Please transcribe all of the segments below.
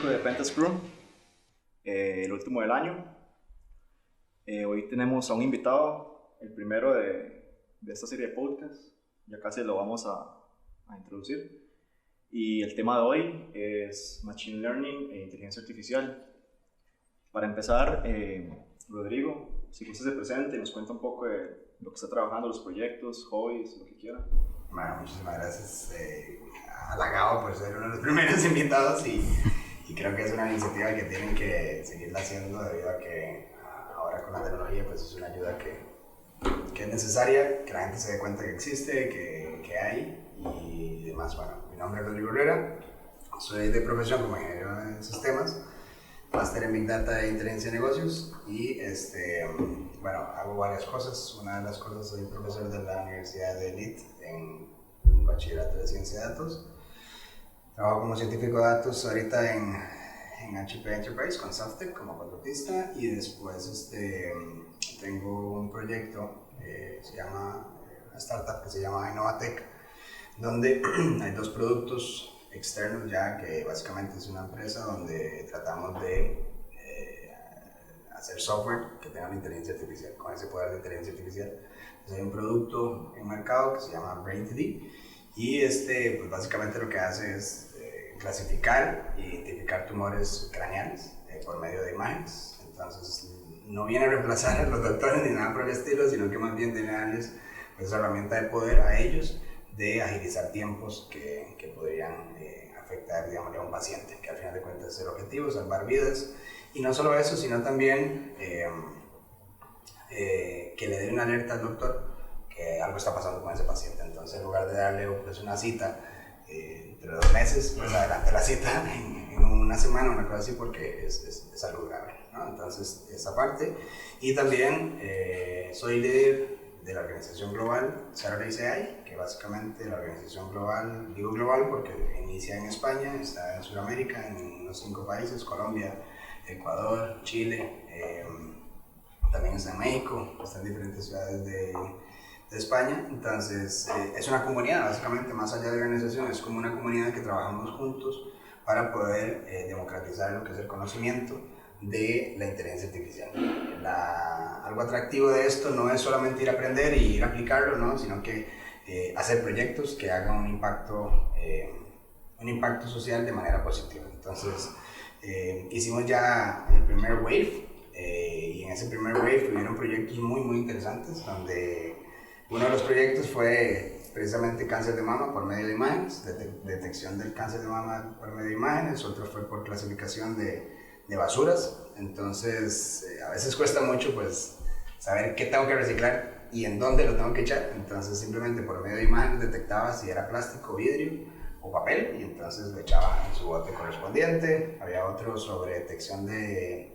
de Pentest Crew, el último del año. Hoy tenemos a un invitado, el primero de esta serie de podcasts. Ya casi lo vamos a introducir. Y el tema de hoy es Machine Learning e Inteligencia Artificial. Para empezar, Rodrigo, si usted se presente y nos cuenta un poco de lo que está trabajando, los proyectos, hobbies, lo que quiera. Bueno, muchísimas gracias. Halagado por ser uno de los primeros invitados y creo que es una iniciativa que tienen que seguirla haciendo debido a que ahora con la tecnología pues es una ayuda que es necesaria, que la gente se dé cuenta que existe, que hay y demás. Bueno, mi nombre es Rodrigo Herrera, soy de profesión como ingeniero en sistemas, máster en Big Data e Inteligencia de Negocios y bueno, hago varias cosas. Una de las cosas, soy profesor de la Universidad de Elite en el Bachillerato de Ciencia de Datos. Trabajo como científico de datos ahorita en HP Enterprise con Softec como contratista y después tengo un proyecto, una startup que se llama Innovatec, donde hay dos productos externos ya, que básicamente es una empresa donde tratamos de hacer software que tenga la inteligencia artificial, con ese poder de inteligencia artificial. Entonces hay un producto en mercado que se llama Brain3D y pues básicamente lo que hace es clasificar e identificar tumores craneales por medio de imágenes. Entonces no viene a reemplazar a los doctores ni nada por el estilo, sino que más bien tiene a darles pues, esa herramienta de poder a ellos de agilizar tiempos que podrían afectar, digamos, a un paciente, que al final de cuentas es el objetivo, salvar vidas. Y no solo eso, sino también que le dé una alerta al doctor que algo está pasando con ese paciente. Entonces, en lugar de darle pues, una cita entre 2 meses, pues adelante la cita en una semana, una cosa así, porque es algo grave, ¿no? Entonces, esa parte. Y también soy líder de la organización global Saturdays AI, que básicamente la organización global, digo global porque inicia en España, está en Sudamérica, en unos 5 países, Colombia, Ecuador, Chile, también está en México, está en diferentes ciudades de España. Entonces es una comunidad, básicamente, más allá de organización, es como una comunidad que trabajamos juntos para poder democratizar lo que es el conocimiento de la inteligencia artificial. Algo atractivo de esto no es solamente ir a aprender y ir a aplicarlo, ¿no? Sino que hacer proyectos que hagan un impacto social de manera positiva. Entonces hicimos ya el primer wave y en ese primer wave hubieron proyectos muy muy interesantes, donde uno de los proyectos fue precisamente cáncer de mama por medio de imágenes, detección del cáncer de mama por medio de imágenes. Otro fue por clasificación de basuras. Entonces a veces cuesta mucho pues saber qué tengo que reciclar y en dónde lo tengo que echar. Entonces simplemente por medio de imágenes detectaba si era plástico, vidrio o papel y entonces lo echaba en su bote correspondiente. Había otro sobre detección de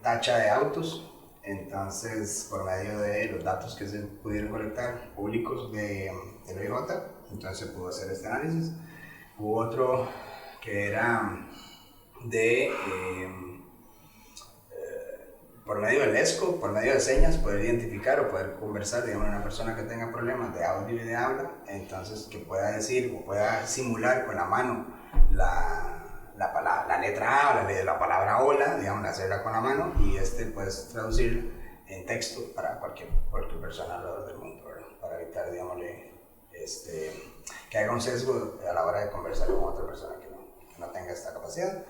tacha de autos. Entonces, por medio de los datos que se pudieron colectar públicos del OIJ, entonces se pudo hacer este análisis. Hubo otro que era por medio del ESCO, por medio de señas, poder identificar o poder conversar, digamos, una persona que tenga problemas de audio y de habla, entonces que pueda decir o pueda simular con la mano la letra A, la palabra hola, digamos, hacerla con la mano y puedes traducir en texto para cualquier persona alrededor del mundo, ¿verdad? Para evitar, digámosle, que haga un sesgo a la hora de conversar con otra persona que no tenga esta capacidad.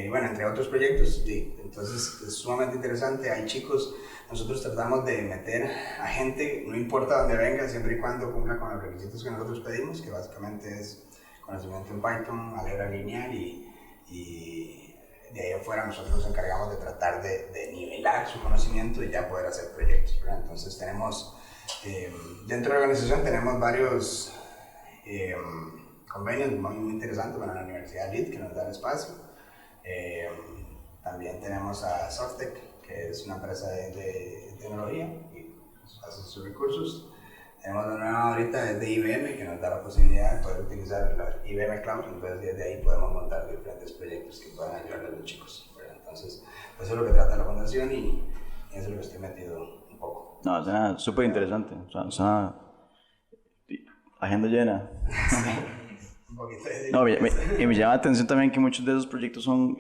Bueno, entre otros proyectos, entonces es sumamente interesante. Hay chicos, nosotros tratamos de meter a gente, no importa dónde venga, siempre y cuando cumpla con los requisitos que nosotros pedimos, que básicamente es conocimiento en Python, álgebra lineal y de ahí afuera nosotros nos encargamos de tratar de nivelar su conocimiento y ya poder hacer proyectos, ¿verdad? Entonces tenemos, dentro de la organización tenemos varios convenios muy interesantes. Bueno, la Universidad LID, que nos da el espacio. También tenemos a Softec, que es una empresa de tecnología y hace sus recursos. Tenemos una nueva ahorita de IBM, que nos da la posibilidad de poder utilizar la IBM Cloud. Entonces desde ahí podemos montar diferentes proyectos que puedan ayudar a los chicos, ¿verdad? Entonces pues eso es lo que trata la fundación y eso es lo que estoy metido un poco. No, suena súper interesante, suena agenda llena. un poquito de... No, y me llama la atención también que muchos de esos proyectos son,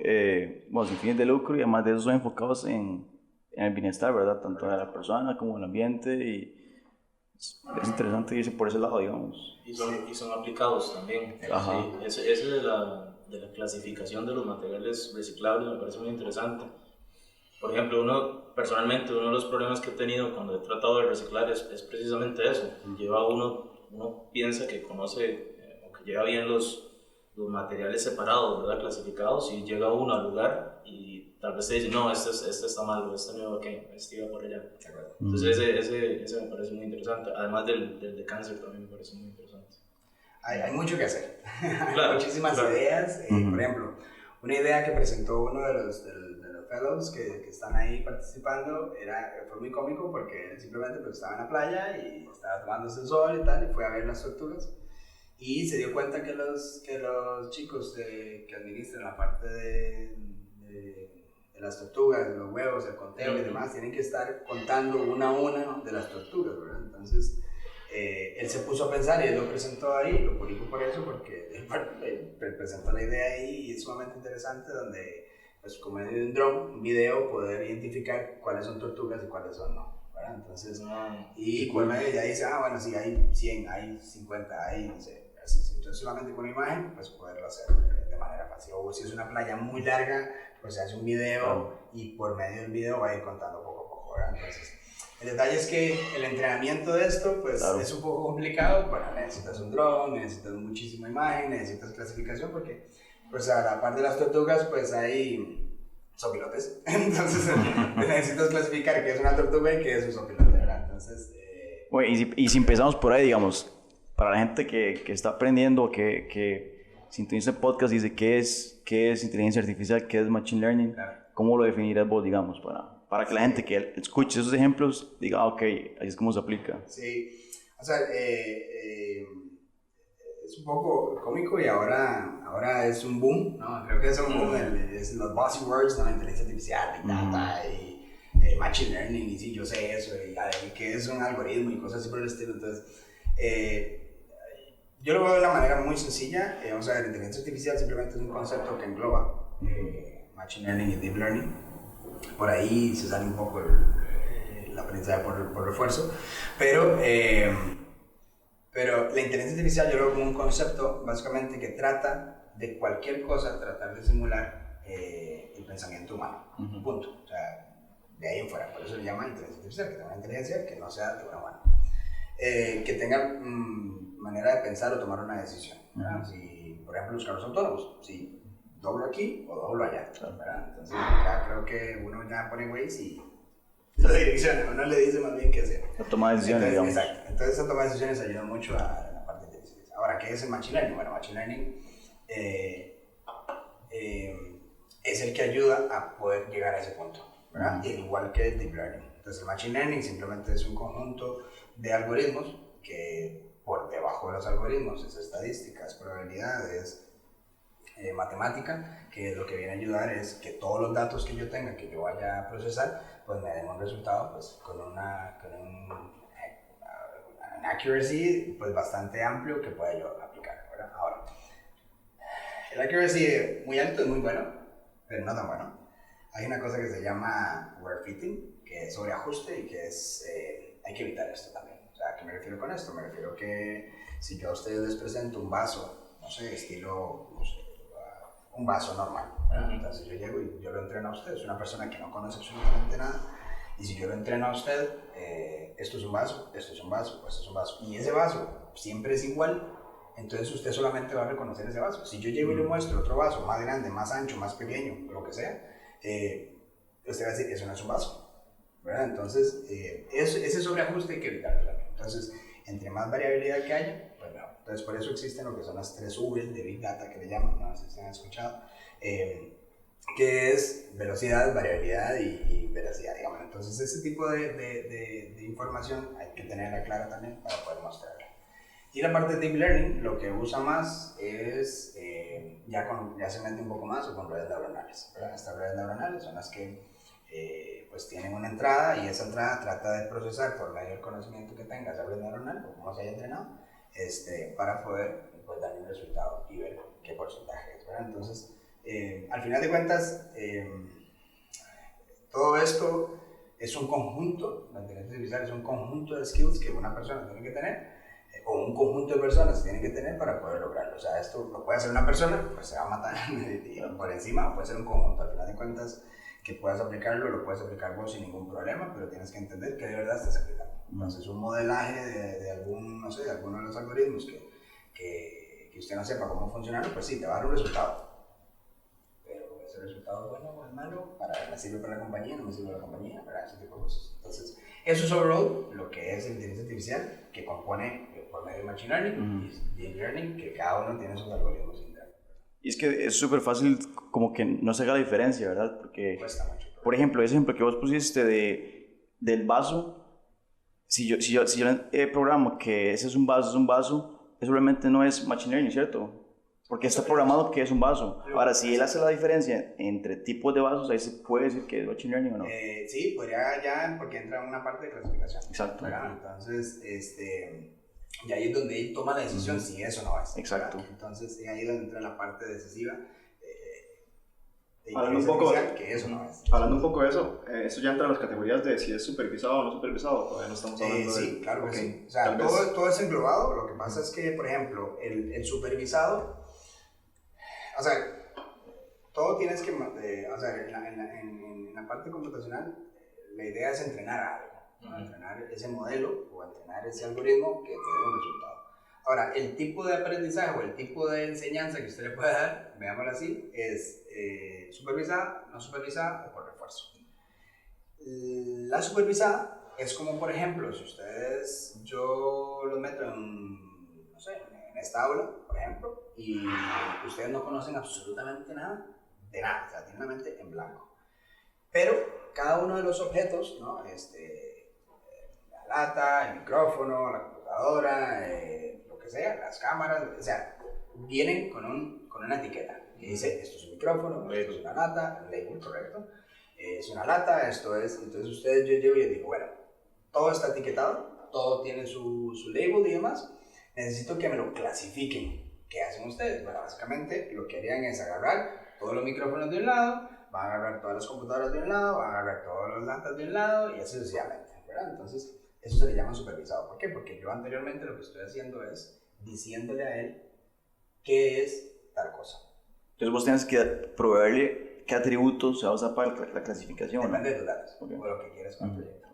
bueno, sin fines de lucro y además de eso son enfocados en el bienestar, ¿verdad? Tanto de la persona como del ambiente y es interesante irse por ese lado, digamos. Y son aplicados también. Ajá. Sí, ese de la clasificación de los materiales reciclables me parece muy interesante. Por ejemplo, personalmente, uno de los problemas que he tenido cuando he tratado de reciclar es precisamente eso. Uno piensa que conoce o que lleva bien los materiales separados, ¿verdad? Clasificados, y llega uno al lugar y tal vez te dice, no, este está mal, este no, ok, este iba por allá. Entonces ese me parece muy interesante, además del de cáncer también me parece muy interesante. Hay mucho que hacer, Claro, muchísimas ideas. Por ejemplo, una idea que presentó uno de los fellows que están ahí participando fue muy cómico porque él simplemente pues, estaba en la playa y estaba tomándose el sol y tal, y fue a ver las tortugas y se dio cuenta que los chicos que administran la parte de las tortugas, de los huevos, el conteo y demás, tienen que estar contando una a una de las tortugas, ¿verdad? Entonces él se puso a pensar y él lo presentó ahí, lo publicó por eso porque él presentó la idea ahí y es sumamente interesante donde pues como medio de un drone, un video, poder identificar cuáles son tortugas y cuáles son no, ¿verdad? Entonces, y por medio ya dice, bueno, si hay 100, hay 50, hay, no sé, así, entonces solamente con una imagen, pues poderlo hacer de manera fácil. O si es una playa muy larga, pues se hace un video y por medio del video va a ir contando poco a poco, ¿verdad? Entonces, el detalle es que el entrenamiento de esto, pues es un poco complicado. Bueno, necesitas un drone, necesitas muchísima imagen, necesitas clasificación porque pues a la par de las tortugas pues hay zopilotes, entonces necesitas clasificar qué es una tortuga y qué es un zopilote, ¿verdad? Entonces... Bueno, y si empezamos por ahí, digamos, para la gente que está aprendiendo, que sintoniza el podcast y dice qué es inteligencia artificial, qué es machine learning, claro. ¿Cómo lo definirás vos, digamos, para que la gente que escuche esos ejemplos diga, ok, ahí es como se aplica? Sí, o sea, es un poco cómico y ahora es un boom, ¿no? Creo que es un boom, es los buzzwords, ¿no? Inteligencia artificial, Big Data y Machine Learning, y sí, yo sé eso, y que es un algoritmo y cosas así por el estilo. Entonces, yo lo veo de una manera muy sencilla. O sea, la inteligencia artificial simplemente es un concepto que engloba Machine Learning y Deep Learning. Por ahí se sale un poco el aprendizaje por refuerzo, pero la inteligencia artificial yo lo veo como un concepto básicamente que trata de cualquier cosa, tratar de simular el pensamiento humano, punto. O sea, de ahí en fuera, por eso se llama inteligencia artificial, que tenga una inteligencia que no sea de una humana, que tenga manera de pensar o tomar una decisión, ¿verdad? Si, por ejemplo, los carros autónomos, si doblo aquí o doblo allá, ¿verdad? Entonces ya creo que uno ya pone Waze y la dirección, uno le dice más bien qué hacer. La toma de decisiones, digamos. Exacto. Entonces, esa toma de decisiones ayuda mucho a la parte de decisiones. Ahora, ¿qué es el Machine Learning? Bueno, Machine Learning es el que ayuda a poder llegar a ese punto, ¿verdad? Igual que el Deep Learning. Entonces, el Machine Learning simplemente es un conjunto de algoritmos que por debajo de los algoritmos es estadística, es probabilidad, es matemática, que lo que viene a ayudar es que todos los datos que yo tenga, que yo vaya a procesar, pues me den un resultado pues, con un accuracy pues, bastante amplio que pueda yo aplicar, ¿verdad? Ahora, el accuracy muy alto es muy bueno, pero no tan bueno. Hay una cosa que se llama overfitting, que es sobreajuste y que es, hay que evitar esto también. O sea, ¿a qué me refiero con esto? Me refiero que si yo a ustedes les presento un vaso, no sé, estilo, no sé, un vaso normal, ¿verdad? Entonces yo llego y yo lo entreno a usted, es una persona que no conoce absolutamente nada, y si yo lo entreno a usted, esto es un vaso, esto es un vaso, esto es un vaso, y ese vaso siempre es igual, entonces usted solamente va a reconocer ese vaso. Si yo llego y le muestro otro vaso más grande, más ancho, más pequeño, lo que sea, usted va a decir, eso no es un vaso, ¿verdad? Entonces, ese sobreajuste hay que evitarlo también. Entonces, entre más variabilidad que haya, pues no. Entonces, por eso existen lo que son las 3 V's de Big Data, que le llaman, no sé si han escuchado, que es velocidad, variabilidad y veracidad, digamos. Entonces, ese tipo de información hay que tenerla clara también para poder mostrarla. Y la parte de Deep Learning, lo que usa más es, ya se mete un poco más con redes neuronales, ¿verdad? Estas redes neuronales son las que pues tienen una entrada, y esa entrada trata de procesar por medio del conocimiento que tenga esa red neuronal o cómo se haya entrenado, para poder pues, dar un resultado. Y ¿verdad? Entonces, al final de cuentas, todo esto es un conjunto, la inteligencia artificial es un conjunto de skills que una persona tiene que tener, o un conjunto de personas tienen que tener para poder lograrlo. O sea, esto lo puede hacer una persona, pues se va a matar por encima, o puede ser un conjunto. Al final de cuentas, que puedas aplicarlo, lo puedes aplicar vos sin ningún problema, pero tienes que entender que de verdad estás aplicando. Entonces, un modelaje de algún, no sé, de alguno de los algoritmos que usted no sepa cómo funcionar, pues sí, te va a dar un resultado. Pero ese resultado es bueno o es malo, me sirve para la compañía, no me sirve para la compañía, para ese tipo de cosas. Entonces, eso es overall lo que es inteligencia artificial, que compone por medio de Machine Learning y Deep Learning, que cada uno tiene sus algoritmos internos. Y es que es súper fácil como que no se haga la diferencia, ¿verdad? Porque, Cuesta mucho. por ejemplo, ese ejemplo que vos pusiste del vaso, si yo programo que ese es un vaso, eso realmente no es Machine Learning, ¿cierto? Porque está programado que es un vaso. Ahora, si él hace la diferencia entre tipos de vasos, ahí se puede decir que es Machine Learning o no. Sí, podría ya, porque entra en una parte de clasificación. Exacto. ¿Verdad? Entonces, y ahí es donde él toma la decisión si eso no es. Exacto. ¿Verdad? Entonces, ahí es donde entra la parte decisiva de Hablando un poco que eso no es. Hablando un poco de eso, eso ya entra en las categorías de si es supervisado o no supervisado, todavía no estamos hablando de... Sí, claro que okay. sí. O sea, todo es englobado. Lo que pasa es que, por ejemplo, el supervisado, o sea, todo tienes que, o sea, en la parte computacional, la idea es entrenar algo, ¿no? Entrenar ese modelo o entrenar ese algoritmo que te dé un resultado. Ahora, el tipo de aprendizaje o el tipo de enseñanza que usted le puede dar, veámoslo así, es supervisada, no supervisada o por refuerzo. La supervisada es como, por ejemplo, si yo los meto en, no sé, en esta aula, por ejemplo, y ustedes no conocen absolutamente nada, de nada, o sea, tienen la mente en blanco. Pero cada uno de los objetos, ¿no? La lata, el micrófono, la computadora, lo que sea, las cámaras, o sea, vienen con una etiqueta que dice, esto es un micrófono, esto es una lata, el label, correcto, es una lata, esto es, entonces yo llego y les digo, bueno, todo está etiquetado, todo tiene su label y demás, necesito que me lo clasifiquen. ¿Qué hacen ustedes? Bueno, básicamente lo que harían es agarrar todos los micrófonos de un lado, van a agarrar todas las computadoras de un lado, van a agarrar todas las latas de un lado y así sucesivamente, ¿verdad? Entonces, eso se le llama supervisado. ¿Por qué? Porque yo anteriormente lo que estoy haciendo es diciéndole a él qué es tal cosa. Entonces vos tienes que proveerle qué atributos se va a usar para la clasificación. Depende de tus datos, o lo que quieras con el proyecto.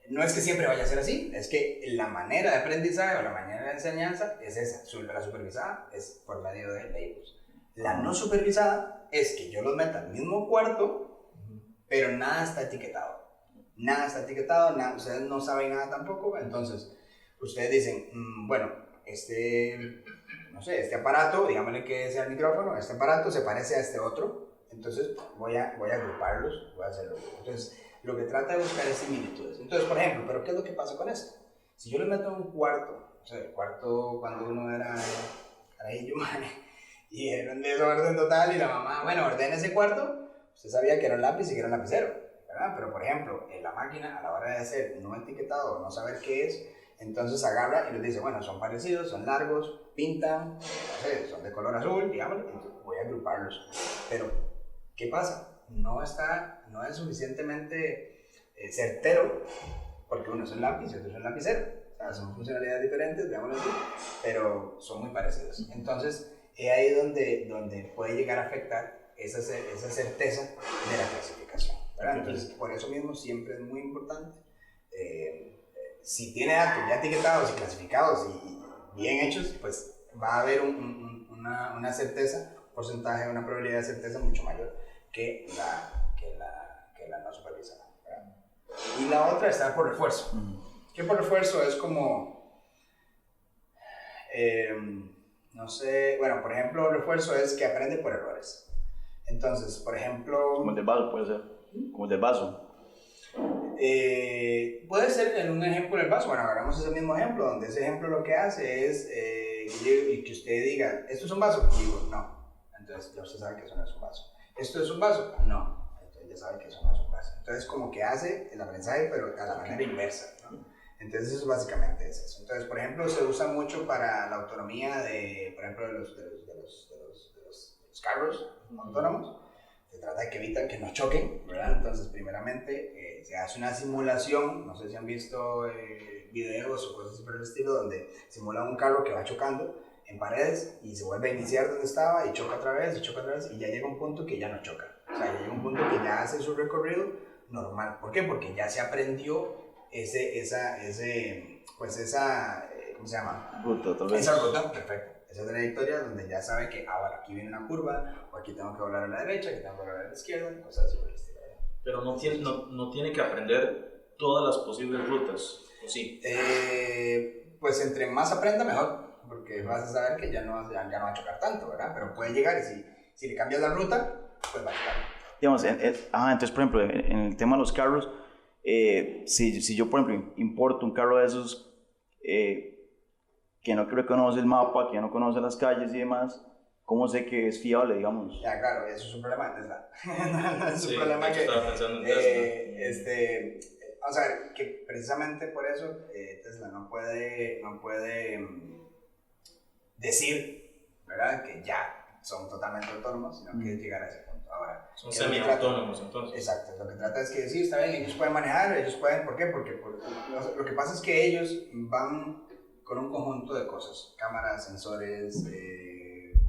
No es que siempre vaya a ser así, es que la manera de aprendizaje o la manera de enseñanza es esa. La supervisada es por medio de labels. La no supervisada es que yo los meta al mismo cuarto, pero nada está etiquetado. Nada está etiquetado, ustedes no saben nada tampoco, entonces ustedes dicen, bueno, no sé, este aparato, digámosle que sea el micrófono, este aparato se parece a este otro, entonces voy a agruparlos, voy a hacerlo. Entonces, lo que trata de buscar es similitudes. Entonces, por ejemplo, ¿pero qué es lo que pasa con esto? Si yo les meto en un cuarto, o sea, el cuarto cuando uno era carajillo, y era un desorden total y la mamá, bueno, ordena ese cuarto, usted sabía que era un lápiz y que era un lapicero, ¿verdad? Pero, por ejemplo, en la máquina, a la hora de hacer no etiquetado, no saber qué es, entonces agarra y les dice, bueno, son parecidos, son largos, pintan, no sé, son de color azul, digamos, entonces voy a agruparlos. Pero, ¿qué pasa? No es suficientemente certero, porque uno es un lápiz y otro es un lapicero. O sea, son funcionalidades diferentes, digámoslo así, pero son muy parecidos. Entonces, es ahí donde puede llegar a afectar esa certeza de la clasificación, ¿verdad? Entonces, por eso mismo siempre es muy importante, si tiene datos ya etiquetados y clasificados y bien hechos, pues va a haber una certeza, un porcentaje, una probabilidad de certeza mucho mayor que la no supervisada, ¿verdad? Y la otra está por refuerzo. Que por refuerzo es como, no sé, bueno, por ejemplo, refuerzo es que aprende por errores. Entonces, por ejemplo... Como el del vaso puede ser, como el del vaso. Puede ser en un ejemplo del vaso. Bueno, hagamos ese mismo ejemplo, donde ese ejemplo lo que hace es que usted diga, ¿esto es un vaso? Y digo, no. Entonces ya usted sabe que eso no es un vaso. ¿Esto es un vaso? No. Entonces ya sabe que eso no es un vaso. Entonces como que hace el aprendizaje, pero a la manera inversa, ¿no? Entonces eso básicamente es eso. Entonces, por ejemplo, se usa mucho para la autonomía de, por ejemplo, de los los carros autónomos. Se trata de que evitan que no choquen, ¿verdad? Entonces, primeramente, se hace una simulación, no sé si han visto videos o cosas por el estilo, donde simulan un carro que va chocando en paredes y se vuelve a iniciar donde estaba y choca otra vez y ya llega un punto que ya no choca. O sea, ya llega un punto que ya hace su recorrido normal. ¿Por qué? Porque ya se aprendió ¿cómo se llama? Ruta, tal vez. Esa ruta, perfecto. Esa trayectoria donde ya sabe que, ahora aquí viene una curva, o aquí tengo que volar a la derecha, aquí tengo que volar a la izquierda, y cosas así por el estilo. Pero no tiene que aprender todas las posibles rutas, ¿o sí? Pues entre más aprenda, mejor, porque vas a saber que ya no va a chocar tanto, ¿verdad? Pero puede llegar y si le cambias la ruta, pues va a chocar. Digamos, entonces, por ejemplo, en el tema de los carros, si yo, por ejemplo, importo un carro de esos que no reconoce el mapa, que no conoce las calles y demás, ¿cómo sé que es fiable, digamos? Ya, claro, eso es un problema de Tesla. No es un Sí, problema que... estaba pensando en Tesla. Vamos a ver, que precisamente por eso Tesla no puede decir, ¿verdad?, que ya son totalmente autónomos, sino que es llegar a ese punto. Ahora, son semi-autónomos, entonces. Exacto, lo que trata es que sí, está bien, ellos pueden manejar, ellos pueden, ¿por qué? Porque lo que pasa es que ellos van con un conjunto de cosas, cámaras, sensores,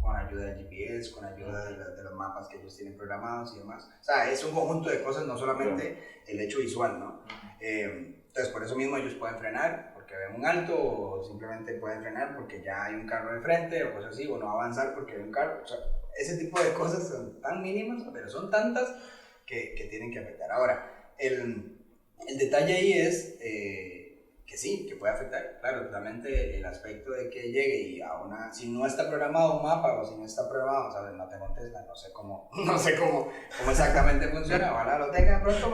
con ayuda del GPS, con ayuda de los mapas que ellos tienen programados y demás. O sea, es un conjunto de cosas, no solamente el hecho visual, ¿no? Entonces, por eso mismo ellos pueden frenar, porque ven un alto, o simplemente pueden frenar porque ya hay un carro de frente, o cosas así, o no avanzar porque hay un carro. O sea, ese tipo de cosas son tan mínimas, pero son tantas que tienen que afectar. Ahora, el detalle ahí es que sí, que puede afectar, claro, totalmente el aspecto de que llegue y si no está programado un mapa o si no está programado, ¿sabes? No tengo Tesla, no sé cómo exactamente funciona, ojalá lo tenga pronto,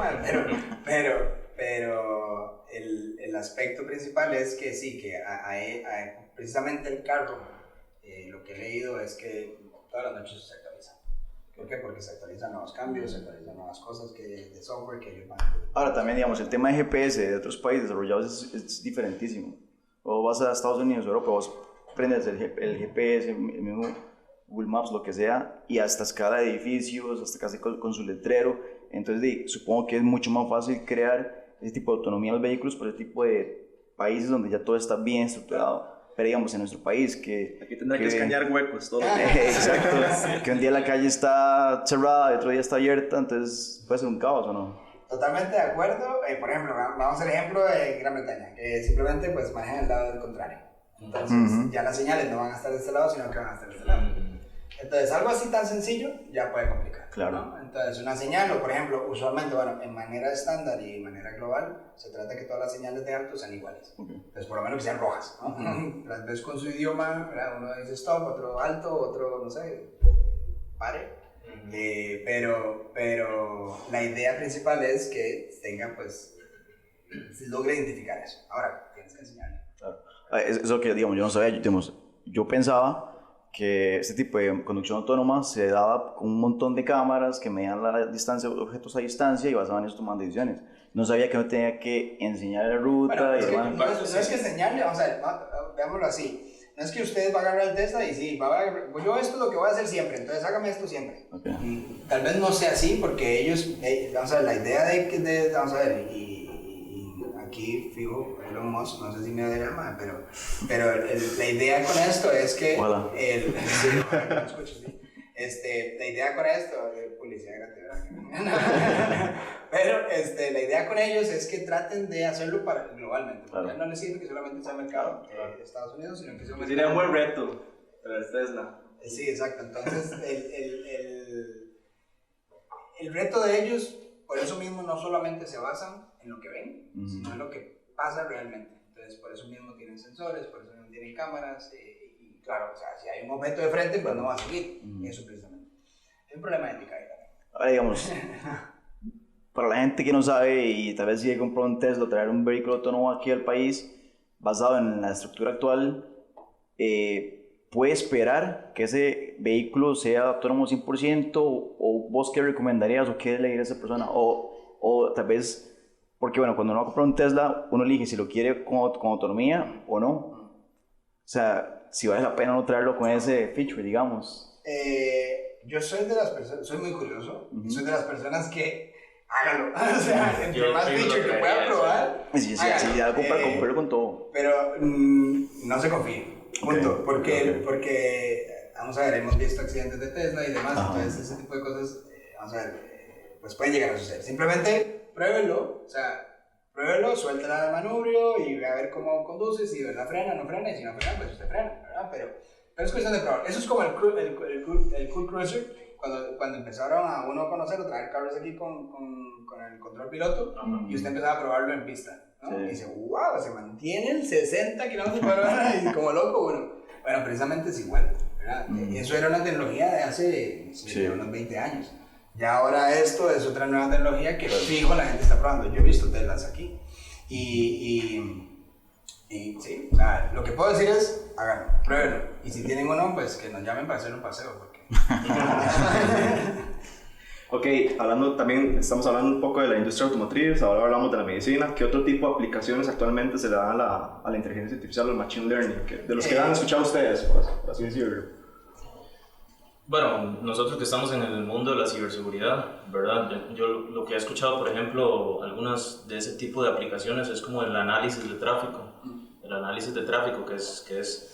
pero el aspecto principal es que sí, que precisamente el carro, lo que he leído es que todas las noches se actualiza. ¿Por qué? Porque se actualizan nuevos cambios, se actualizan nuevas cosas de software que ellos van a... Ahora también, digamos, el tema de GPS de otros países desarrollados es diferentísimo. O vas a Estados Unidos, Europa, vos prendes el GPS, el mismo Google Maps, lo que sea, y hasta escala de edificios, hasta casi con su letrero. Entonces, supongo que es mucho más fácil crear ese tipo de autonomía en los vehículos por ese tipo de países donde ya todo está bien estructurado. Pero digamos, en nuestro país, que... Aquí tendrá que escanear huecos todo. Exacto, que un día la calle está cerrada y otro día está abierta, entonces puede ser un caos, ¿o no? Totalmente de acuerdo. Por ejemplo, vamos al ejemplo de Gran Bretaña, que simplemente pues manejan el lado del contrario. Entonces, ya las señales no van a estar de este lado, sino que van a estar de este lado. Entonces, algo así tan sencillo ya puede complicar. Claro. ¿no? Entonces, una señal, o por ejemplo, usualmente, bueno, en manera estándar y en manera global, se trata de que todas las señales de alto sean iguales. Entonces, por lo menos que sean rojas, ¿no? Las ves con su idioma, ¿verdad? Uno dice stop, otro alto, otro, no sé, pare. Pero la idea principal es que tenga, pues, se logre identificar eso. Ahora, tienes que enseñarle. Claro. Eso que, digamos, yo no sabía, yo pensaba que este tipo de conducción autónoma se daba con un montón de cámaras que medían la distancia, objetos a distancia y basaban en eso tomando decisiones. No sabía que no tenía que enseñar la ruta. Bueno, y demás. no es que enseñarle, vamos a ver, veámoslo así. No es que usted va a agarrar el Tesla y sí, pues yo esto es lo que voy a hacer siempre, entonces hágame esto siempre. Okay. Tal vez no sea así porque ellos, vamos a ver, la idea vamos a ver, y aquí fijo Elon Musk, no sé si me da la mano, pero la idea con esto es que Hola. La idea con esto, publicidad gratis, pero la idea con ellos es que traten de hacerlo globalmente, porque no les sirve que solamente sea mercado de Estados Unidos, sino que sea un mercado. Sería un buen reto para el Tesla. Sí, exacto. Entonces, el reto de ellos, por eso mismo, no solamente se basan en lo que ven, sino en lo que pasa realmente. Entonces, por eso mismo tienen sensores, por eso mismo tienen cámaras, y claro, o sea, si hay un objeto de frente, pues no va a seguir. Eso precisamente. Es un problema de ética ahí también. Ahora, digamos, para la gente que no sabe y tal vez si comprar un Tesla o traer un vehículo autónomo aquí al país, basado en la estructura actual, ¿puede esperar que ese vehículo sea autónomo 100%? ¿O vos qué recomendarías o qué le dirías a esa persona? O tal vez, porque bueno, cuando uno va a comprar un Tesla, uno elige si lo quiere con autonomía o no. O sea, si vale la pena no traerlo con ese feature, digamos. yo soy de las personas, soy muy curioso, y soy de las personas que hágalo. O sea, entre más feature que pueda probar. Sí, algo para comprarlo con todo. Pero no se confíen. Punto. Porque, vamos a ver, hemos visto accidentes de Tesla y demás, entonces ese tipo de cosas, vamos a ver, pues pueden llegar a suceder. Simplemente pruébelo, o sea, pruébelo, suelta el manubrio y ve a ver cómo conduce, si de verdad frena, no frena, y si no frena, pues usted frena, ¿verdad? Pero es cuestión de probar. Eso es como el Cool Cruiser, cuando empezaron a uno a conocer o traer carros aquí con el control piloto, y usted empezaba a probarlo en pista, ¿no? Sí. Y dice, wow, se mantienen 60 kilómetros por hora y como loco uno. Bueno, precisamente es igual, ¿verdad? Y eso era una tecnología de hace unos 20 años. Ya ahora esto es otra nueva tecnología que fijo la gente está probando. Yo he visto Teslas aquí y sí, o sea, lo que puedo decir es, háganlo, pruébenlo. Y si tienen uno, pues que nos llamen para hacer un paseo, porque... Ok, estamos hablando un poco de la industria automotriz, ahora hablamos de la medicina. ¿Qué otro tipo de aplicaciones actualmente se le dan a la inteligencia artificial o al machine learning? De los que han escuchado ustedes, por así decirlo. Bueno, nosotros que estamos en el mundo de la ciberseguridad, ¿verdad? Yo lo que he escuchado, por ejemplo, algunas de ese tipo de aplicaciones es como el análisis de tráfico. El análisis de tráfico, que es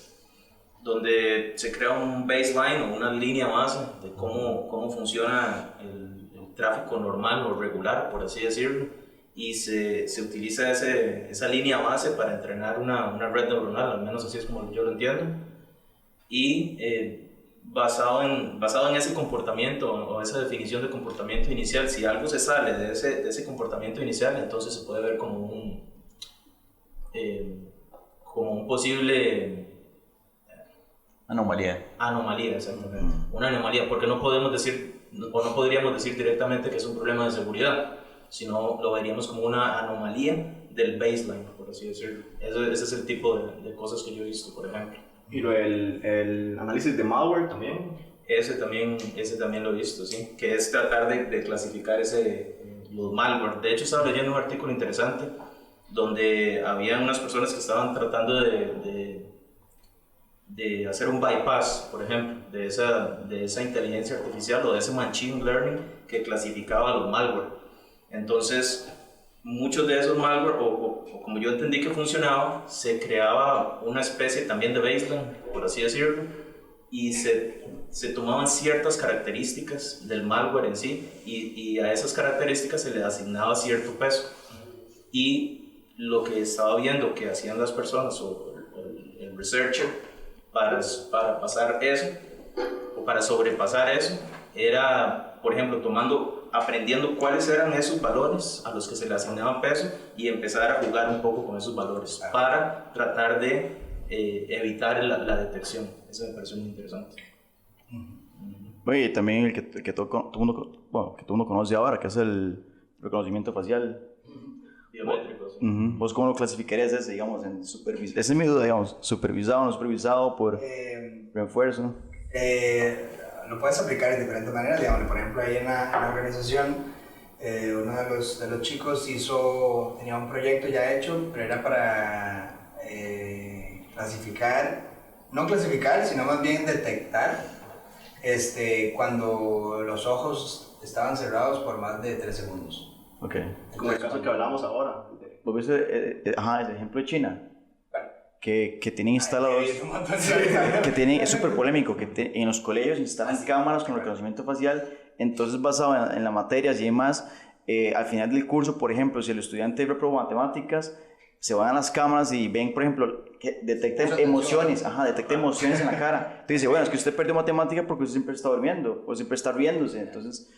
donde se crea un baseline o una línea base de cómo funciona el tráfico normal o regular, por así decirlo, y se utiliza esa línea base para entrenar una red neuronal, al menos así es como yo lo entiendo, y basado en ese comportamiento o esa definición de comportamiento inicial, si algo se sale de ese comportamiento inicial, entonces se puede ver como un posible... Anomalía, exactamente. Una anomalía, porque no podríamos decir directamente que es un problema de seguridad, sino lo veríamos como una anomalía del baseline, por así decirlo. Ese es el tipo de cosas que yo he visto, por ejemplo. ¿Y el análisis de malware también? Ese también lo he visto, sí, que es tratar de clasificar los malware. De hecho, estaba leyendo un artículo interesante donde había unas personas que estaban tratando de hacer un bypass, por ejemplo, de esa inteligencia artificial o de ese machine learning que clasificaba los malware. Entonces, muchos de esos malware, o como yo entendí que funcionaba, se creaba una especie también de baseline, por así decirlo, y se tomaban ciertas características del malware en sí, y a esas características se le asignaba cierto peso. Y lo que estaba viendo que hacían las personas o el researcher para pasar eso o para sobrepasar eso era, por ejemplo, aprendiendo cuáles eran esos valores a los que se le asignaba peso y empezar a jugar un poco con esos valores para tratar de evitar la detección. Eso me pareció muy interesante. Oye, también el que todo mundo conoce ahora, que es el reconocimiento facial. Biométricos. ¿Vos cómo lo clasificarías ese, digamos, en supervisado? Esa es mi duda, digamos, supervisado o no supervisado por refuerzo. Lo puedes aplicar de diferentes maneras, digamos, por ejemplo, ahí en la organización, uno de los chicos tenía un proyecto ya hecho, pero era para no clasificar, sino más bien detectar cuando los ojos estaban cerrados por más de 3 segundos. Okay. Como el caso que hablamos ahora. ¿Vos viste el ejemplo de China? Que tienen instalados, es súper polémico, en los colegios instalan cámaras con reconocimiento facial, entonces basado en las materias y demás, al final del curso, por ejemplo, si el estudiante reprobó matemáticas, se van a las cámaras y ven, por ejemplo, que detecta emociones, emociones en la cara. Entonces dice, bueno, es que usted perdió matemática porque usted siempre está durmiendo, o siempre está riéndose, entonces...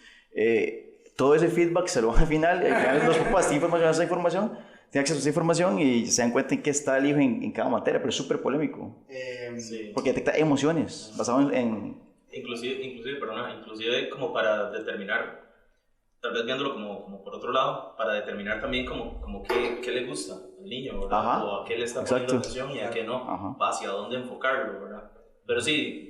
todo ese feedback se lo van al final los papás tienen información, tienen acceso a esa información y se dan cuenta en qué está el hijo en cada materia, pero es súper polémico. Sí. Porque detecta emociones basadas en... Inclusive como para determinar, tal vez viéndolo como por otro lado, para determinar también como qué le gusta al niño, ¿verdad? O a qué le está poniendo atención y a qué no, hacia dónde enfocarlo, ¿verdad? Pero sí,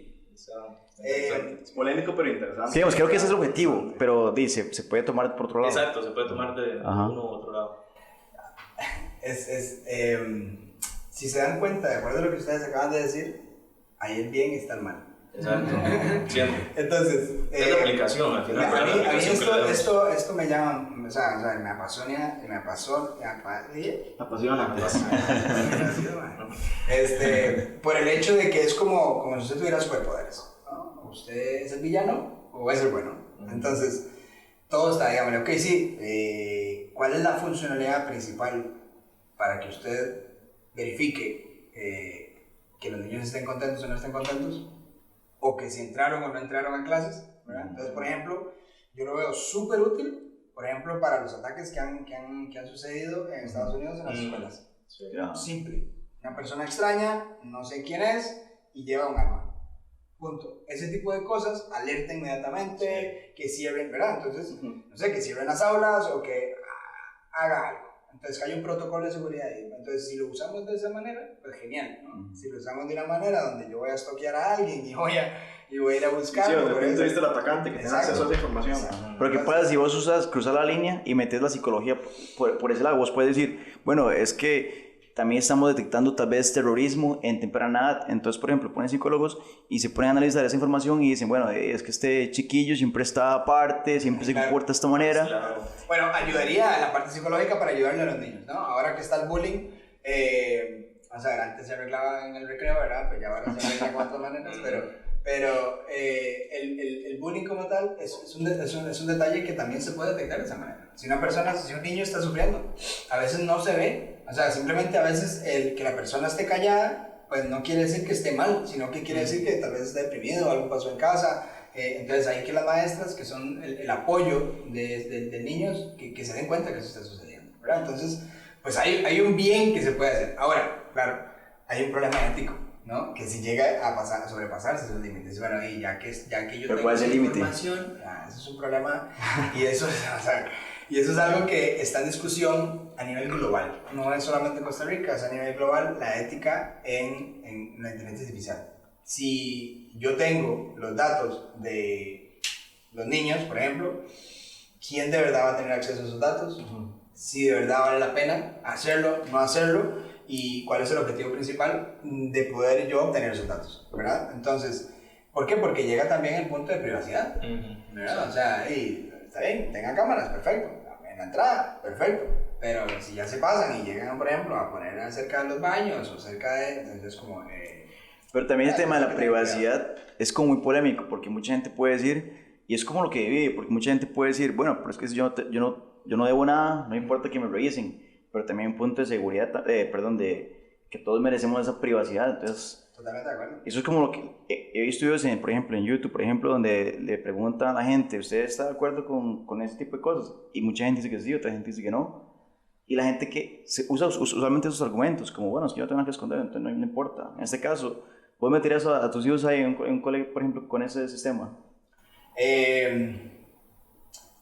es polémico pero interesante. Sí, creo que ese es el objetivo, pero dice, se puede tomar por otro lado. Exacto, se puede tomar de uno u otro lado. Si se dan cuenta, de acuerdo a lo que ustedes acaban de decir, ahí el bien está el mal. Exacto. Siempre. Entonces, Es la aplicación, al final. a mí aplicación esto me llama, o sea, me apasiona, por el hecho de que es como si usted tuviera superpoderes, ¿no? Usted es el villano o es el bueno. Entonces, todo está, dígame, ok, sí, ¿cuál es la funcionalidad principal para que usted verifique que los niños estén contentos o no estén contentos? O que si entraron o no entraron a clases, ¿verdad? Entonces, por ejemplo, yo lo veo súper útil, por ejemplo, para los ataques que han sucedido en Estados Unidos en las escuelas. Sí. Simple. Una persona extraña, no sé quién es, y lleva un arma. Punto. Ese tipo de cosas, alerta inmediatamente, que cierren, ¿verdad? Entonces, no sé, que cierren las aulas o que haga algo. Entonces, hay un protocolo de seguridad ahí. Entonces, si lo usamos de esa manera, pues genial, ¿no? Si lo usamos de una manera donde yo voy a estoquear a alguien y voy a ir a buscarlo. Sí, desde el punto de vista del atacante, que tenga acceso a esa información. Pero ¿qué pasa si vos cruzas la línea y metes la psicología por ese lado? Vos puedes decir, bueno, es que también estamos detectando tal vez terrorismo en temprana edad. Entonces, por ejemplo, ponen psicólogos y se ponen a analizar esa información y dicen, bueno, es que este chiquillo siempre está aparte, siempre se comporta de esta manera. Claro. Bueno, ayudaría a la parte psicológica para ayudarle a los niños, ¿no? Ahora que está el bullying, vamos a ver, antes se arreglaba en el recreo, ¿verdad? Pues ya ahora se arregla de cuantas maneras, pero el bullying como tal es un detalle que también se puede detectar de esa manera. Si un niño está sufriendo, a veces no se ve, o sea, simplemente a veces el que la persona esté callada, pues no quiere decir que esté mal, sino que quiere decir que tal vez esté deprimido, algo pasó en casa. Entonces hay que las maestras, que son el apoyo de niños, que se den cuenta que eso está sucediendo, ¿verdad? Entonces, pues hay un bien que se puede hacer. Ahora, claro, hay un problema ético, ¿no? Que si llega a sobrepasarse esos límites, bueno, y ya que yo tengo ¿cuál es el límite? información, eso es un problema, y eso es algo que está en discusión a nivel global. No es solamente en Costa Rica, es a nivel global la ética en la inteligencia artificial. Si yo tengo los datos de los niños, por ejemplo, ¿quién de verdad va a tener acceso a esos datos? Si de verdad vale la pena hacerlo, no hacerlo, y cuál es el objetivo principal de poder yo obtener esos datos, ¿verdad? Entonces, ¿por qué? Porque llega también el punto de privacidad, ¿verdad? O sea, está bien, tengan cámaras, perfecto, en la entrada, perfecto, pero si ya se pasan y llegan, por ejemplo, a poner cerca de los baños o cerca de, entonces como... Pero también el tema de la privacidad es como muy polémico, porque mucha gente puede decir, y es como lo que divide, porque mucha gente puede decir, bueno, pero es que si yo no debo nada, no importa que me revisen, pero también un punto de seguridad, de que todos merecemos esa privacidad. Entonces, totalmente de acuerdo. Eso es como lo que he visto videos, por ejemplo, en YouTube, por ejemplo, donde le preguntan a la gente, ¿usted está de acuerdo con ese tipo de cosas? Y mucha gente dice que sí, otra gente dice que no. Y la gente que usa usualmente esos argumentos, como, bueno, es que yo no tengo nada que esconder, entonces no importa. En este caso, ¿puedes meter eso a tus hijos ahí en un colegio, por ejemplo, con ese sistema?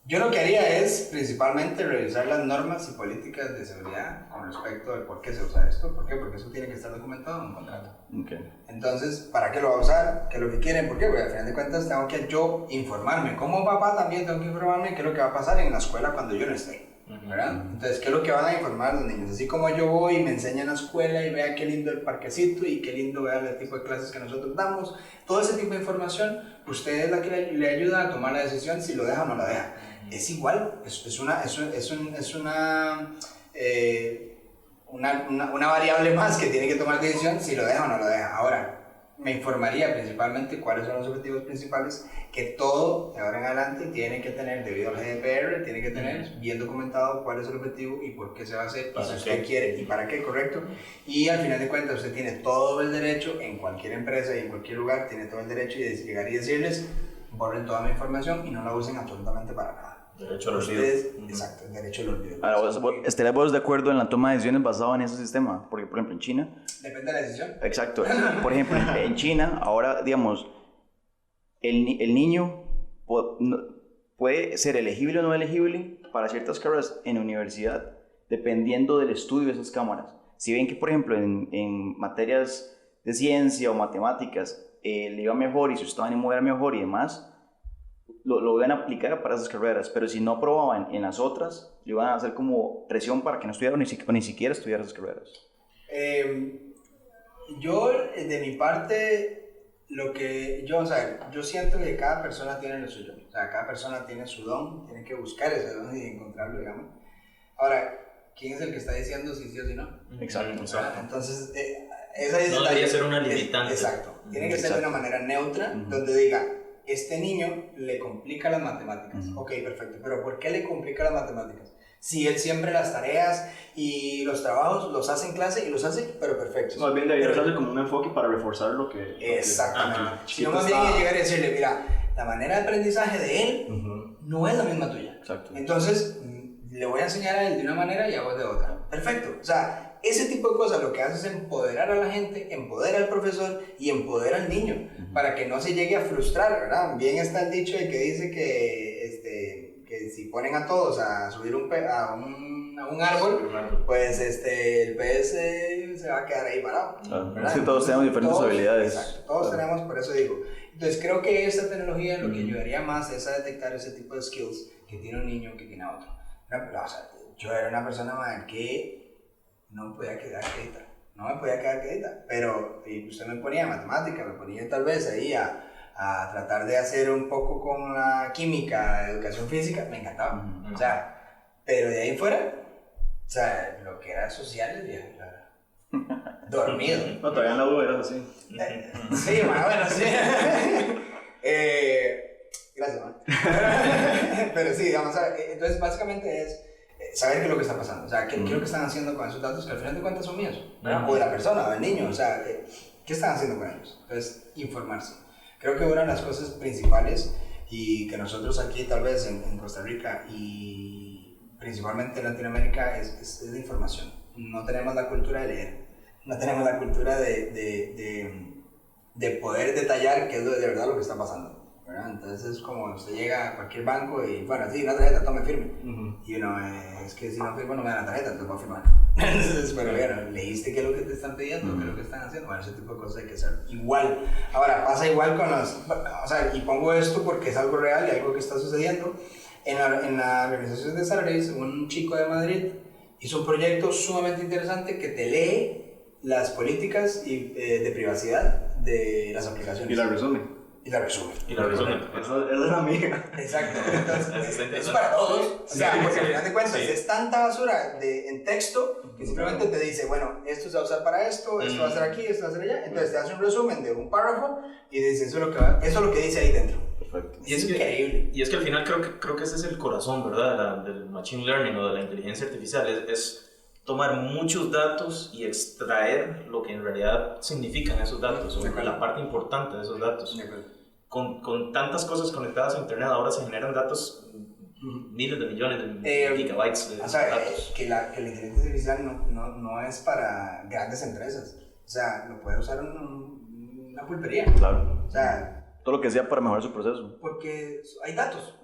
Yo lo que haría es principalmente revisar las normas y políticas de seguridad con respecto de por qué se usa esto. ¿Por qué? Porque eso tiene que estar documentado en un contrato. Okay. Entonces, ¿para qué lo va a usar? ¿Qué es lo que quieren? ¿Por qué? Porque al final de cuentas tengo que yo informarme. Como papá también tengo que informarme qué es lo que va a pasar en la escuela cuando yo no esté, ¿verdad? Entonces, ¿qué es lo que van a informar los niños? Así como yo voy y me enseñan a la escuela y vea qué lindo el parquecito y qué lindo vea el tipo de clases que nosotros damos, todo ese tipo de información, usted es la que le ayuda a tomar la decisión si lo deja o no lo deja. Es igual, es una variable más que tiene que tomar decisión si lo deja o no lo deja. Ahora, me informaría principalmente cuáles son los objetivos principales que todo de ahora en adelante tiene que tener, debido al GDPR, tiene que tener bien documentado cuál es el objetivo y por qué se va a hacer, y si usted quiere y para qué, correcto. Y al final de cuentas usted tiene todo el derecho, en cualquier empresa y en cualquier lugar, tiene todo el derecho de llegar y decirles, borren toda mi información y no la usen absolutamente para nada. Derecho al olvido. Exacto, el derecho al olvido. Ahora, ¿estarías vos de acuerdo en la toma de decisiones basada en ese sistema? Porque, por ejemplo, en China... Depende de la decisión. Exacto. Por ejemplo, en China, ahora, digamos, el niño puede ser elegible o no elegible para ciertas carreras en la universidad, dependiendo del estudio de esas cámaras. Si ven que, por ejemplo, en materias de ciencia o matemáticas le iba mejor y su estado de ánimo era mejor y demás, lo iban a aplicar para esas carreras, pero si no aprobaban en las otras, le iban a hacer como presión para que no estudiara ni siquiera estudiar esas carreras. Yo, de mi parte, lo que yo, o sea, yo siento que cada persona tiene lo suyo, o sea, cada persona tiene su don, tiene que buscar ese don y encontrarlo, digamos. Ahora, ¿quién es el que está diciendo si sí o si no? Exacto. Entonces, esa es no debería ser una limitante. Exacto, tiene que ser de una manera neutra, donde diga, este niño le complica las matemáticas. Ok, perfecto, pero ¿por qué le complica las matemáticas? Si él siempre las tareas y los trabajos los hace en clase y los hace, pero perfecto. Más bien debería darle como un enfoque para reforzar lo que... Exactamente. Si no, más bien es llegar y decirle, mira, la manera de aprendizaje de él no es la misma tuya. Exacto. Entonces, le voy a enseñar a él de una manera y a vos de otra. Perfecto. O sea, ese tipo de cosas lo que hace es empoderar a la gente, empodera al profesor y empodera al niño para que no se llegue a frustrar, ¿verdad? Bien está el dicho de que dice que si ponen a todos a subir a un árbol, pues el pez se va a quedar ahí parado. Claro. Es que todos tenemos diferentes habilidades. Exacto, todos tenemos, por eso digo. Entonces creo que esta tecnología lo que ayudaría más es a detectar ese tipo de skills que tiene un niño que tiene otro. O sea, yo era una persona que no me podía quedar quieta, pero usted me ponía matemática, me ponía tal vez ahí a tratar de hacer un poco con la química, educación física, me encantaba. O sea, pero de ahí fuera, o sea, lo que era sociales, ya, dormido. No, todavía en la U eras así. Sí, bueno, sí. Gracias, man. Pero sí, digamos, entonces básicamente es saber qué es lo que está pasando, o sea, qué es lo que están haciendo con esos datos que al final de cuentas son míos, o de la persona, o del niño, o sea, qué están haciendo con ellos. Entonces, informarse. Creo que una de las cosas principales y que nosotros aquí tal vez en Costa Rica y principalmente en Latinoamérica es la información. No tenemos la cultura de leer, no tenemos la cultura de poder detallar qué es de verdad lo que está pasando, ¿verdad? Entonces es como usted llega a cualquier banco y bueno, sí, una tarjeta, tome, firme. Y uno, es que si no firmo no me dan la tarjeta, entonces voy a firmar. Entonces, pero bueno, ¿leíste qué es lo que te están pidiendo? ¿Qué es lo que están haciendo? Bueno, ese tipo de cosas hay que hacer igual. Ahora, pasa igual con los, o sea, y pongo esto porque es algo real y algo que está sucediendo. En la organización de Saturdays, un chico de Madrid hizo un proyecto sumamente interesante que te lee las políticas de privacidad de las aplicaciones. Y la resume. Esa es la mía. Exacto. Entonces, es para todos. O sea, porque al final de cuentas es tanta basura en texto que simplemente te dice, bueno, esto se va a usar para esto, esto va a ser aquí, esto va a ser allá. Entonces te hace un resumen de un párrafo y dice, eso es lo que dice ahí dentro. Perfecto. Y es increíble. Y es que al final creo que ese es el corazón, ¿verdad? Del machine learning o de la inteligencia artificial. Es tomar muchos datos y extraer lo que en realidad significan esos datos, o la parte importante de esos datos. Con tantas cosas conectadas a internet, ahora se generan datos, miles de millones de gigabytes de datos. Que la inteligencia artificial no es para grandes empresas. O sea, lo puede usar una pulpería. Claro. O sea, todo lo que sea para mejorar su proceso. Porque hay datos.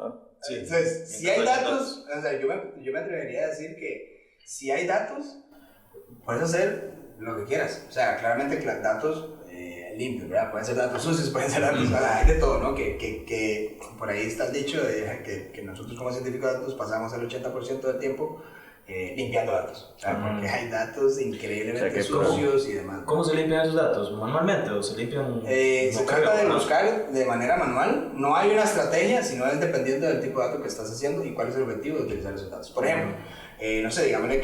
Sí. Entonces, si hay datos, o sea, yo me atrevería a decir que si hay datos, puedes hacer lo que quieras. O sea, claramente datos limpios, ¿verdad? Pueden ser datos sucios, pueden ser datos, hay de todo, ¿no? Que por ahí está el dicho de que nosotros como científicos de datos pasamos el 80% del tiempo limpiando datos. O sea, porque hay datos increíblemente sucios y demás. ¿Cómo se limpian esos datos? ¿Manualmente o se limpian? Se trata de buscar de manera manual. No hay una estrategia, sino es dependiendo del tipo de dato que estás haciendo y cuál es el objetivo de utilizar esos datos. Por ejemplo, no sé, digámosle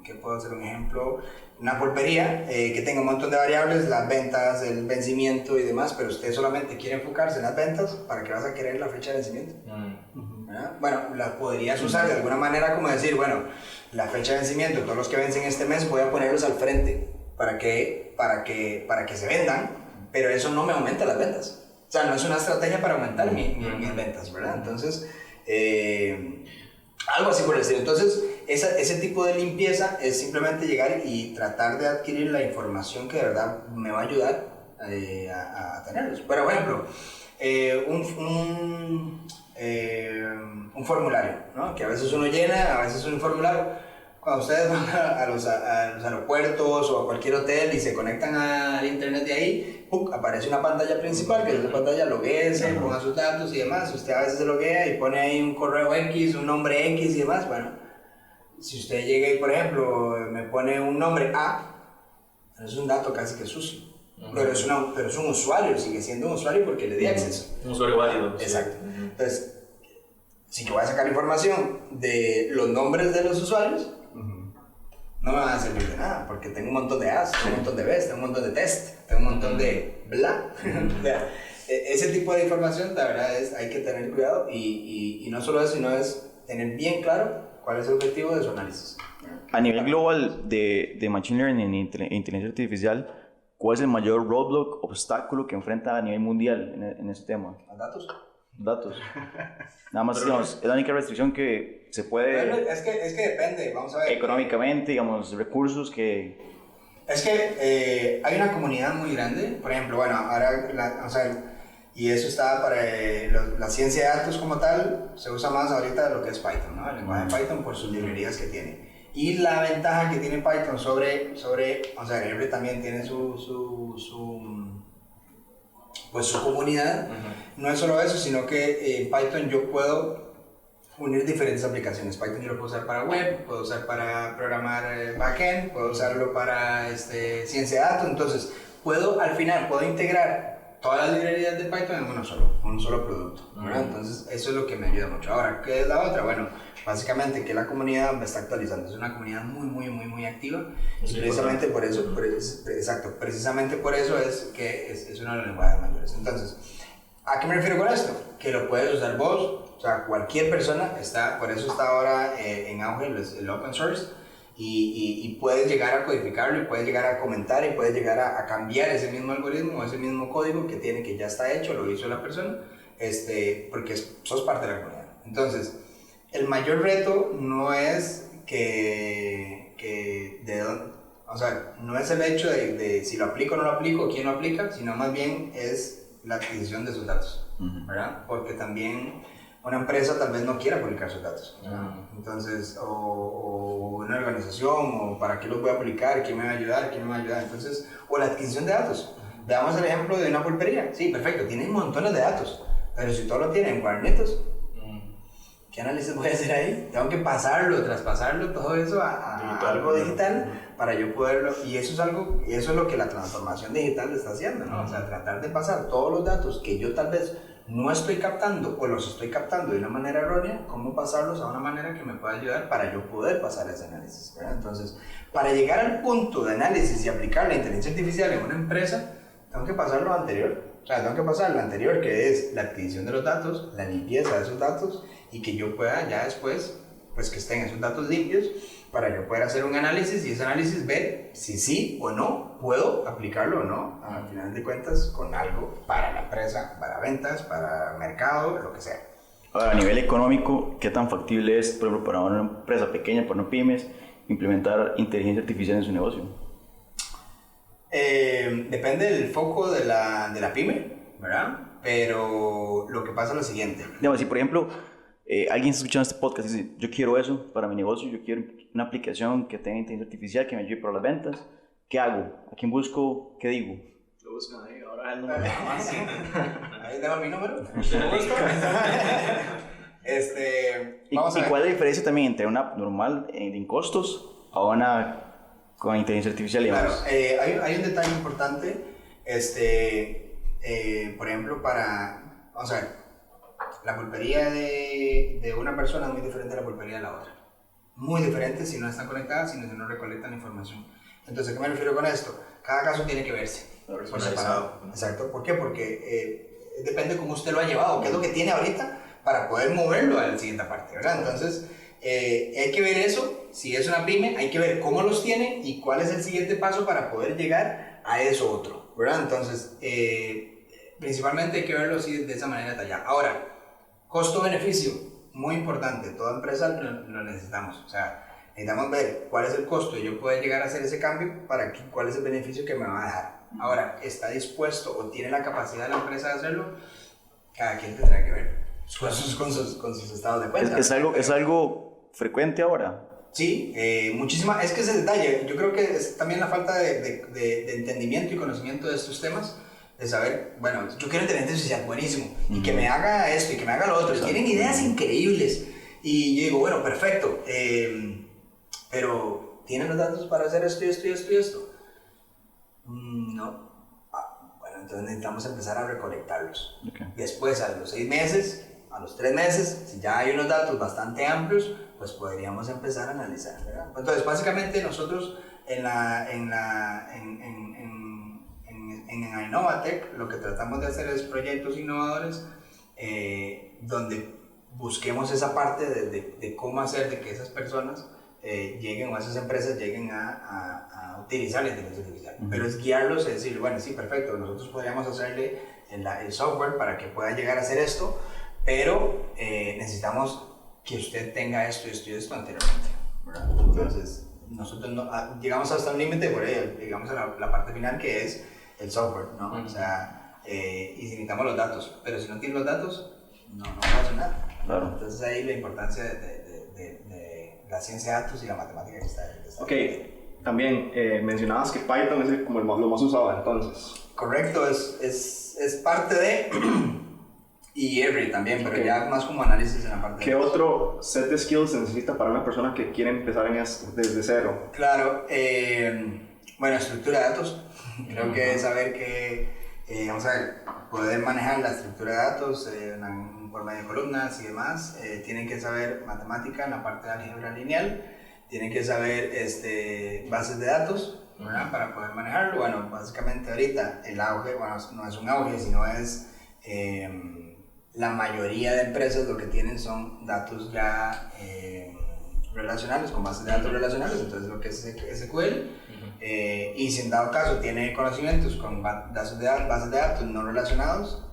que puedo hacer un ejemplo, una pulpería que tenga un montón de variables, las ventas, el vencimiento y demás, pero usted solamente quiere enfocarse en las ventas, ¿para qué vas a querer la fecha de vencimiento? Bueno, la podrías usar de alguna manera como decir, bueno, la fecha de vencimiento, todos los que vencen este mes voy a ponerlos al frente para que se vendan, pero eso no me aumenta las ventas. O sea, no es una estrategia para aumentar mis ventas, ¿verdad? Entonces, algo así por el estilo. Entonces, ese tipo de limpieza es simplemente llegar y tratar de adquirir la información que de verdad me va a ayudar a tenerlos. Por ejemplo, un formulario, ¿no? Que a veces uno llena, a veces un formulario. Cuando ustedes van a los aeropuertos o a cualquier hotel y se conectan al internet de ahí, aparece una pantalla principal, que es la pantalla loguéese, ponga sus datos y demás. Usted a veces se loguea y pone ahí un correo X, un nombre X y demás. Bueno, si usted llega y, por ejemplo, me pone un nombre A, Es un dato casi que sucio. Pero es un usuario, sigue siendo un usuario porque le di acceso. Un usuario válido. Exacto. Entonces, si que voy a sacar información de los nombres de los usuarios, no me van a servir de nada, porque tengo un montón de As, tengo un montón de Bs, tengo un montón de test, tengo un montón de bla. Ese tipo de información, la verdad, hay que tener cuidado y no solo eso, sino es tener bien claro cuál es el objetivo de su análisis. A nivel global de Machine Learning e inteligencia artificial, ¿cuál es el mayor roadblock, obstáculo que enfrenta a nivel mundial en ese tema? ¿Los datos? Datos. Nada más, digamos, es la única restricción que se puede... Bueno, es que depende, vamos a ver. Económicamente, digamos, recursos que... Es que hay una comunidad muy grande, por ejemplo, bueno, ahora, vamos a ver, y eso está para la ciencia de datos como tal, se usa más ahorita lo que es Python, ¿no? El lenguaje de Python por sus librerías que tiene. Y la ventaja que tiene Python sobre o sea, R también tiene su comunidad. No es solo eso, sino que en Python yo puedo unir diferentes aplicaciones. Python yo lo puedo usar para web, puedo usar para programar backend, puedo usarlo para ciencia de datos. Entonces, al final puedo integrar todas las librerías de Python en un solo producto, ¿verdad? Entonces, eso es lo que me ayuda mucho. Ahora, ¿qué es la otra? Bueno, básicamente que la comunidad me está actualizando. Es una comunidad muy activa. Sí, y precisamente por eso, precisamente por eso es que es uno de los lenguajes mayores. Entonces, ¿a qué me refiero con esto? Que lo puedes usar vos, o sea, cualquier persona, por eso está ahora en auge el open source. Y puedes llegar a codificarlo y puedes llegar a comentar y puedes llegar a cambiar ese mismo algoritmo o ese mismo código que ya está hecho, lo hizo la persona, porque sos parte de la comunidad. Entonces, el mayor reto no es o sea, no es el hecho de si lo aplico o no lo aplico, quién lo aplica, sino más bien es la adquisición de sus datos, ¿verdad? Porque también una empresa tal vez no quiera publicar sus datos, entonces, o una organización, o para qué los voy a publicar, quién me va a ayudar, entonces, o la adquisición de datos. Veamos el ejemplo de una pulpería. Sí, perfecto, tienen montones de datos, pero si todo lo tienen en cuadernitos, ¿qué análisis voy a hacer ahí? Tengo que traspasarlo todo eso a algo digital para yo poderlo, y eso es lo que la transformación digital está haciendo, ¿no? O sea, tratar de pasar todos los datos que yo tal vez no estoy captando o los estoy captando de una manera errónea, cómo pasarlos a una manera que me pueda ayudar para yo poder pasar ese análisis, ¿verdad? Entonces, para llegar al punto de análisis y aplicar la inteligencia artificial en una empresa, tengo que pasar lo anterior. O sea, tengo que pasar lo anterior, que es la adquisición de los datos, la limpieza de esos datos, y que yo pueda ya después, pues que estén esos datos limpios, para yo poder hacer un análisis y ese análisis ver si sí o no puedo aplicarlo o no, al final de cuentas, con algo para la empresa, para ventas, para mercado, lo que sea. Ahora, a nivel económico, ¿qué tan factible es, por ejemplo, para una empresa pequeña, para una pymes, implementar inteligencia artificial en su negocio? Depende del foco de la pyme, ¿verdad? Pero lo que pasa es lo siguiente. Digamos, si por ejemplo alguien está escuchando este podcast y dice, yo quiero eso para mi negocio, yo quiero una aplicación que tenga inteligencia artificial, que me ayude para las ventas, ¿qué hago? ¿A quién busco? ¿Qué digo? Lo buscan ahí, ahora el número. Ahí tengo mi número. Lo busco. ¿Y cuál es la diferencia también entre una normal en costos a una con inteligencia artificial? Claro, hay un detalle importante, por ejemplo, vamos a ver, la pulpería de una persona es muy diferente a la pulpería de la otra. Muy diferente si no están conectadas, si no recolectan información. Entonces, ¿qué me refiero con esto? Cada caso tiene que verse por separado. Exacto. ¿Por qué? Porque depende cómo usted lo ha llevado, qué es lo que tiene ahorita para poder moverlo a la siguiente parte, ¿verdad? Entonces, hay que ver eso. Si es una pyme, hay que ver cómo los tiene y cuál es el siguiente paso para poder llegar a eso otro, ¿verdad? Entonces, principalmente hay que verlo así de esa manera detallada. Ahora, costo-beneficio, muy importante, toda empresa lo necesitamos, o sea, necesitamos ver cuál es el costo y yo poder llegar a hacer ese cambio para cuál es el beneficio que me va a dejar. Ahora, ¿está dispuesto o tiene la capacidad de la empresa de hacerlo? Cada quien tendrá que ver con sus estados de cuenta. ¿Es algo frecuente ahora? Sí, muchísima, es que ese detalle, yo creo que es también la falta de entendimiento y conocimiento de estos temas, de saber, bueno, yo quiero inteligencia artificial, buenísimo, y que me haga esto y que me haga lo otro, tienen ideas increíbles, y yo digo, bueno, perfecto, pero ¿tienen los datos para hacer esto y esto y esto y esto? Entonces necesitamos empezar a recolectarlos. Okay. Después, a los 6 meses, a los 3 meses, si ya hay unos datos bastante amplios, pues podríamos empezar a analizar, ¿verdad? Entonces, básicamente nosotros en Innovatec lo que tratamos de hacer es proyectos innovadores donde busquemos esa parte de cómo hacer de que esas personas lleguen, o esas empresas lleguen a utilizar la inteligencia artificial. Pero es guiarlos, es decir, bueno, sí, perfecto, nosotros podríamos hacerle el software para que pueda llegar a hacer esto, pero necesitamos que usted tenga esto y esto y esto anteriormente, ¿verdad? Entonces, nosotros llegamos hasta un límite, por ahí llegamos a la parte final, que es el software, ¿no? O sea, y si necesitamos los datos, pero si no tienes los datos, no pasa nada. Claro. Entonces ahí la importancia de la ciencia de datos y la matemática que está. Ok, también mencionabas que Python es como lo más usado entonces. Correcto, es parte de, y R también, pero ya más como análisis en la parte ¿Qué otro set de skills se necesita para una persona que quiere empezar en esto desde cero? Claro, bueno, estructura de datos, creo que saber que, vamos a ver, poder manejar la estructura de datos por medio de columnas y demás, tienen que saber matemática en la parte de álgebra lineal, tienen que saber bases de datos, ¿verdad? Para poder manejarlo. Bueno, básicamente ahorita el auge, bueno, no es un auge, sino es la mayoría de empresas lo que tienen son datos ya relacionales, con bases de datos relacionales, entonces lo que es SQL, y si en dado caso tiene conocimientos con bases de datos no relacionados,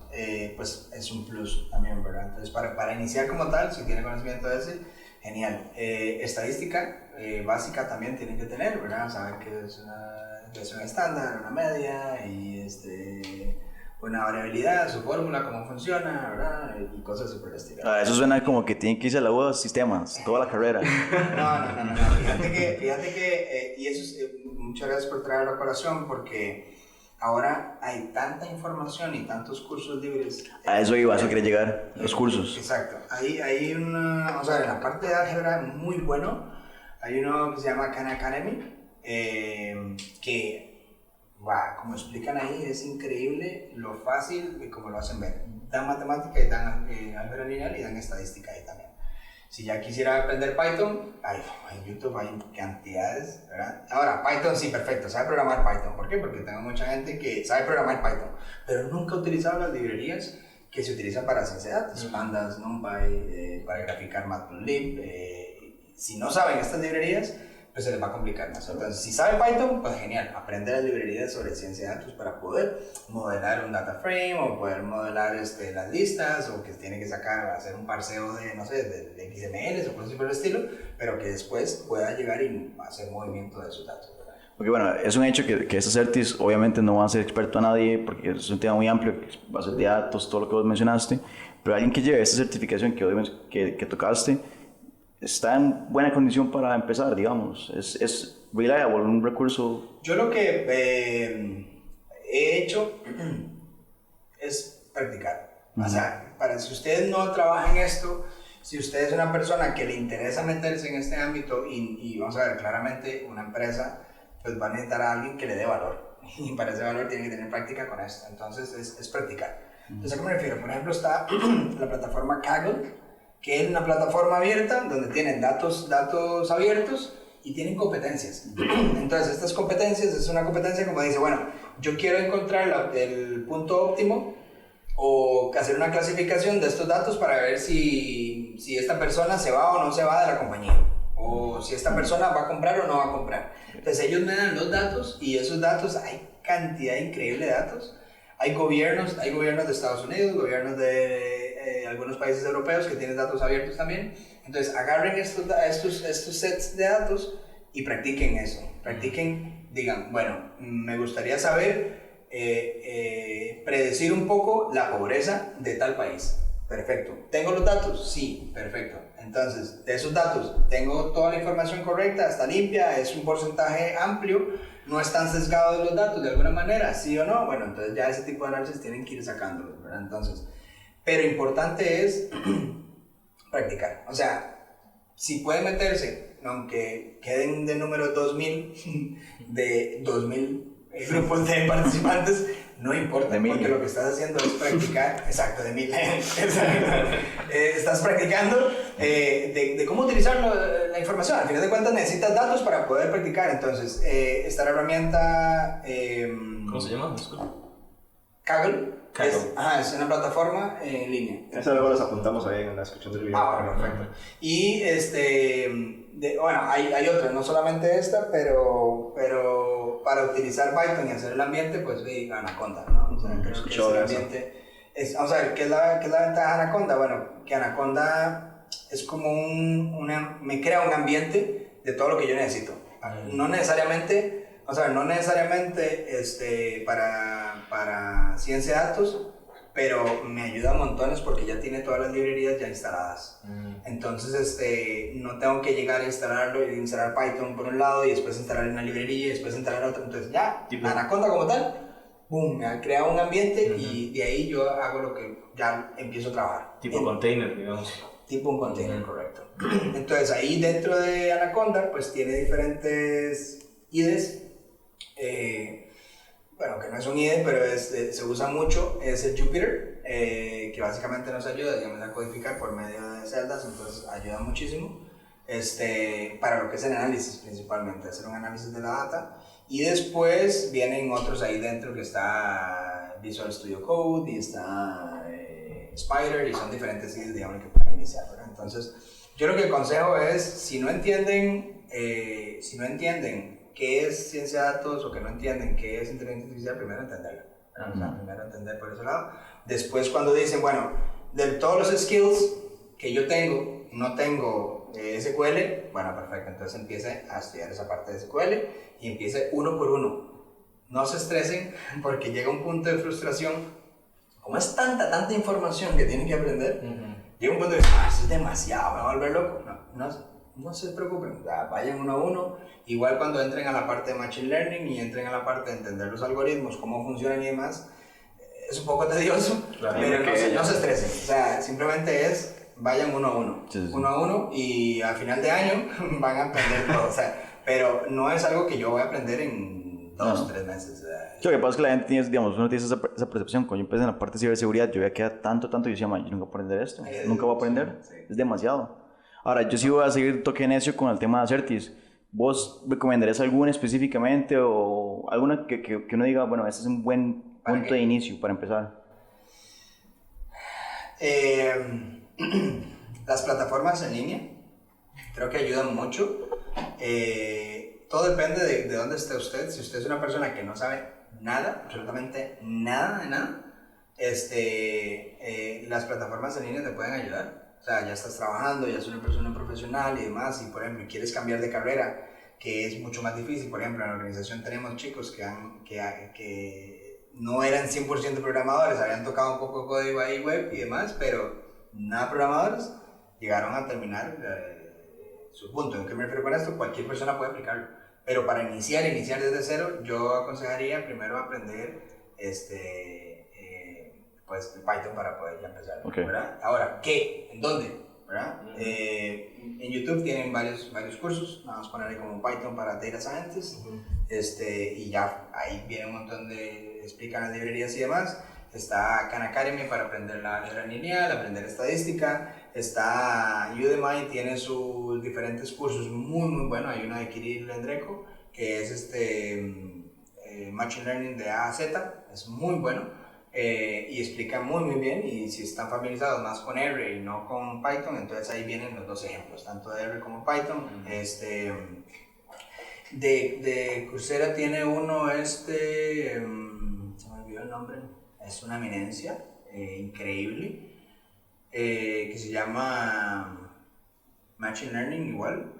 pues es un plus también, ¿verdad? Entonces para iniciar como tal, si tiene conocimiento de ese, genial. Estadística básica también tienen que tener, ¿verdad? Saber que es una desviación estándar, una media y una variabilidad, su fórmula, cómo funciona, ¿verdad? Y cosas súper estilo. Eso suena como que tiene que irse a la U de sistemas, toda la carrera. No. Fíjate que y eso es, muchas gracias por traer la colación, porque ahora hay tanta información y tantos cursos libres. A eso iba, a eso quería llegar, los cursos. Exacto. Hay vamos a ver, en la parte de álgebra muy bueno, hay uno que se llama Khan Academy, que, como explican ahí, es increíble lo fácil y cómo lo hacen ver. Dan matemática y dan álgebra lineal y dan estadística ahí también. Si ya quisiera aprender Python, en YouTube hay cantidades, ¿verdad? Ahora, Python sí, perfecto, sabe programar Python. ¿Por qué? Porque tengo mucha gente que sabe programar Python, pero nunca ha utilizado las librerías que se utilizan para ciencia de datos, Pandas, NumPy, para graficar Matplotlib. Si no saben estas librerías, pues se les va a complicar más. Entonces, si saben Python, pues genial, aprender las librerías sobre ciencia de datos para poder modelar un data frame o poder modelar las listas, o que tiene que hacer un parseo de, no sé, de XML o cosas así por el estilo, pero que después pueda llegar y hacer movimiento de sus datos. Porque bueno, es un hecho que estos certis obviamente no van a ser experto a nadie, porque es un tema muy amplio, bases de datos, todo lo que vos mencionaste, pero alguien que lleve esta certificación que tocaste, está en buena condición para empezar, digamos. Es reliable, un recurso. Yo lo que he hecho es practicar. O sea, si usted no trabaja en esto, si usted es una persona que le interesa meterse en este ámbito y vamos a ver, claramente una empresa pues va a necesitar a alguien que le dé valor. Y para ese valor tiene que tener práctica con esto. Entonces es practicar. Entonces, ¿a qué me refiero? Por ejemplo, está la plataforma Kaggle, que es una plataforma abierta donde tienen datos abiertos y tienen competencias. Entonces, estas competencias es una competencia como dice, bueno, yo quiero encontrar el punto óptimo o hacer una clasificación de estos datos para ver si esta persona se va o no se va de la compañía, o si esta persona va a comprar o no va a comprar. Entonces, ellos me dan los datos y esos datos, hay cantidad increíble de datos. Hay gobiernos de Estados Unidos, gobiernos de algunos países europeos que tienen datos abiertos también. Entonces, agarren estos sets de datos y practiquen eso. Digan, bueno, me gustaría saber predecir un poco la pobreza de tal país. Perfecto. ¿Tengo los datos? Sí, perfecto. Entonces, de esos datos, ¿tengo toda la información correcta? ¿Está limpia? ¿Es un porcentaje amplio? ¿No están sesgados los datos de alguna manera? ¿Sí o no? Bueno, entonces ya ese tipo de análisis tienen que ir sacándolos, ¿verdad? Entonces, pero importante es practicar. O sea, si pueden meterse, aunque queden de número 2000, de 2000 grupos de participantes, No importa, porque lo que estás haciendo es practicar, exacto, de 1000, exacto. Estás practicando de cómo utilizar la información. Al final de cuentas necesitas datos para poder practicar. Entonces, esta herramienta... ¿Cómo se llama? Kaggle. Es una plataforma en línea. Eso luego los apuntamos ahí en la descripción del video. Bueno, perfecto. Y bueno, hay otras, no solamente esta, pero para utilizar Python y hacer el ambiente, pues Anaconda, ¿no? O sea, creo que el ambiente vamos a ver, ¿qué es la ventaja de Anaconda? Bueno, que Anaconda es como me crea un ambiente de todo lo que yo necesito. No necesariamente para ciencia de datos, pero me ayuda montones porque ya tiene todas las librerías ya instaladas. Entonces, no tengo que llegar a instalarlo y instalar Python por un lado y después instalar una librería y después instalar otra. Entonces, ya, Anaconda como tal, boom, me ha creado un ambiente y de ahí yo hago lo que ya empiezo a trabajar. Tipo container, digamos. Tipo un container, correcto. Entonces, ahí dentro de Anaconda, pues tiene diferentes IDEs. Bueno, que no es un IDE, pero se usa mucho, es el Jupyter, que básicamente nos ayuda, digamos, a codificar por medio de celdas, entonces ayuda muchísimo para lo que es el análisis principalmente, hacer un análisis de la data. Y después vienen otros ahí dentro, que está Visual Studio Code y está Spider, y son diferentes IDEs, digamos, que pueden iniciar, ¿verdad? Entonces, yo lo que aconsejo es, si no entienden qué es ciencia de datos o que no entienden qué es inteligencia artificial, primero entenderlo. O sea, primero entender por ese lado. Después, cuando dicen, bueno, de todos los skills que yo tengo, no tengo SQL, bueno, perfecto, entonces empiece a estudiar esa parte de SQL y empiece uno por uno. No se estresen porque llega un punto de frustración. Como es tanta información que tienen que aprender, llega un punto de eso es demasiado, me voy a volver loco. No se preocupen, vayan uno a uno. Igual cuando entren a la parte de Machine Learning y entren a la parte de entender los algoritmos, cómo funcionan y demás, es un poco tedioso, pero no se estresen. O sea, simplemente vayan uno a uno. Sí. Uno a uno y a final de año van a aprender todo. O sea, pero no es algo que yo voy a aprender en 2 o 3 meses. Lo que pasa es que la gente tiene, digamos, uno tiene esa percepción. Cuando yo empecé en la parte de ciberseguridad, yo veía que era tanto, y decía, yo nunca voy a aprender esto, nunca voy a aprender, es demasiado. Ahora, yo sí voy a seguir toque necio con el tema de Certis. ¿Vos recomendarías alguna específicamente o alguna que uno diga, bueno, este es un buen punto de inicio para empezar? Las plataformas en línea creo que ayudan mucho. Todo depende de dónde esté usted. Si usted es una persona que no sabe nada, absolutamente nada de nada, las plataformas en línea te pueden ayudar. O sea, ya estás trabajando, ya eres una persona profesional y demás, y por ejemplo, quieres cambiar de carrera, que es mucho más difícil. Por ejemplo, en la organización tenemos chicos que no eran 100% programadores, habían tocado un poco de código ahí, web y demás, pero nada programadores, llegaron a terminar su punto. ¿En qué me refiero con esto? Cualquier persona puede aplicarlo, pero para iniciar desde cero, yo aconsejaría primero aprender pues Python para poder ya empezar, ¿verdad? Ahora, ¿qué? ¿En dónde? ¿Verdad? En YouTube tienen varios cursos, vamos a ponerle como Python para Data Scientists, y ya ahí viene un montón explican las librerías y demás. Está Khan Academy para aprender la álgebra lineal, aprender estadística. Está Udemy, tiene sus diferentes cursos muy buenos. Hay uno de Kirill Endreko, que es Machine Learning de A a Z, es muy bueno. Y explica muy bien, y si están familiarizados más con R y no con Python, entonces ahí vienen los dos ejemplos, tanto de R como Python. De Coursera tiene uno, se me olvidó el nombre, es una eminencia increíble, que se llama Machine Learning igual,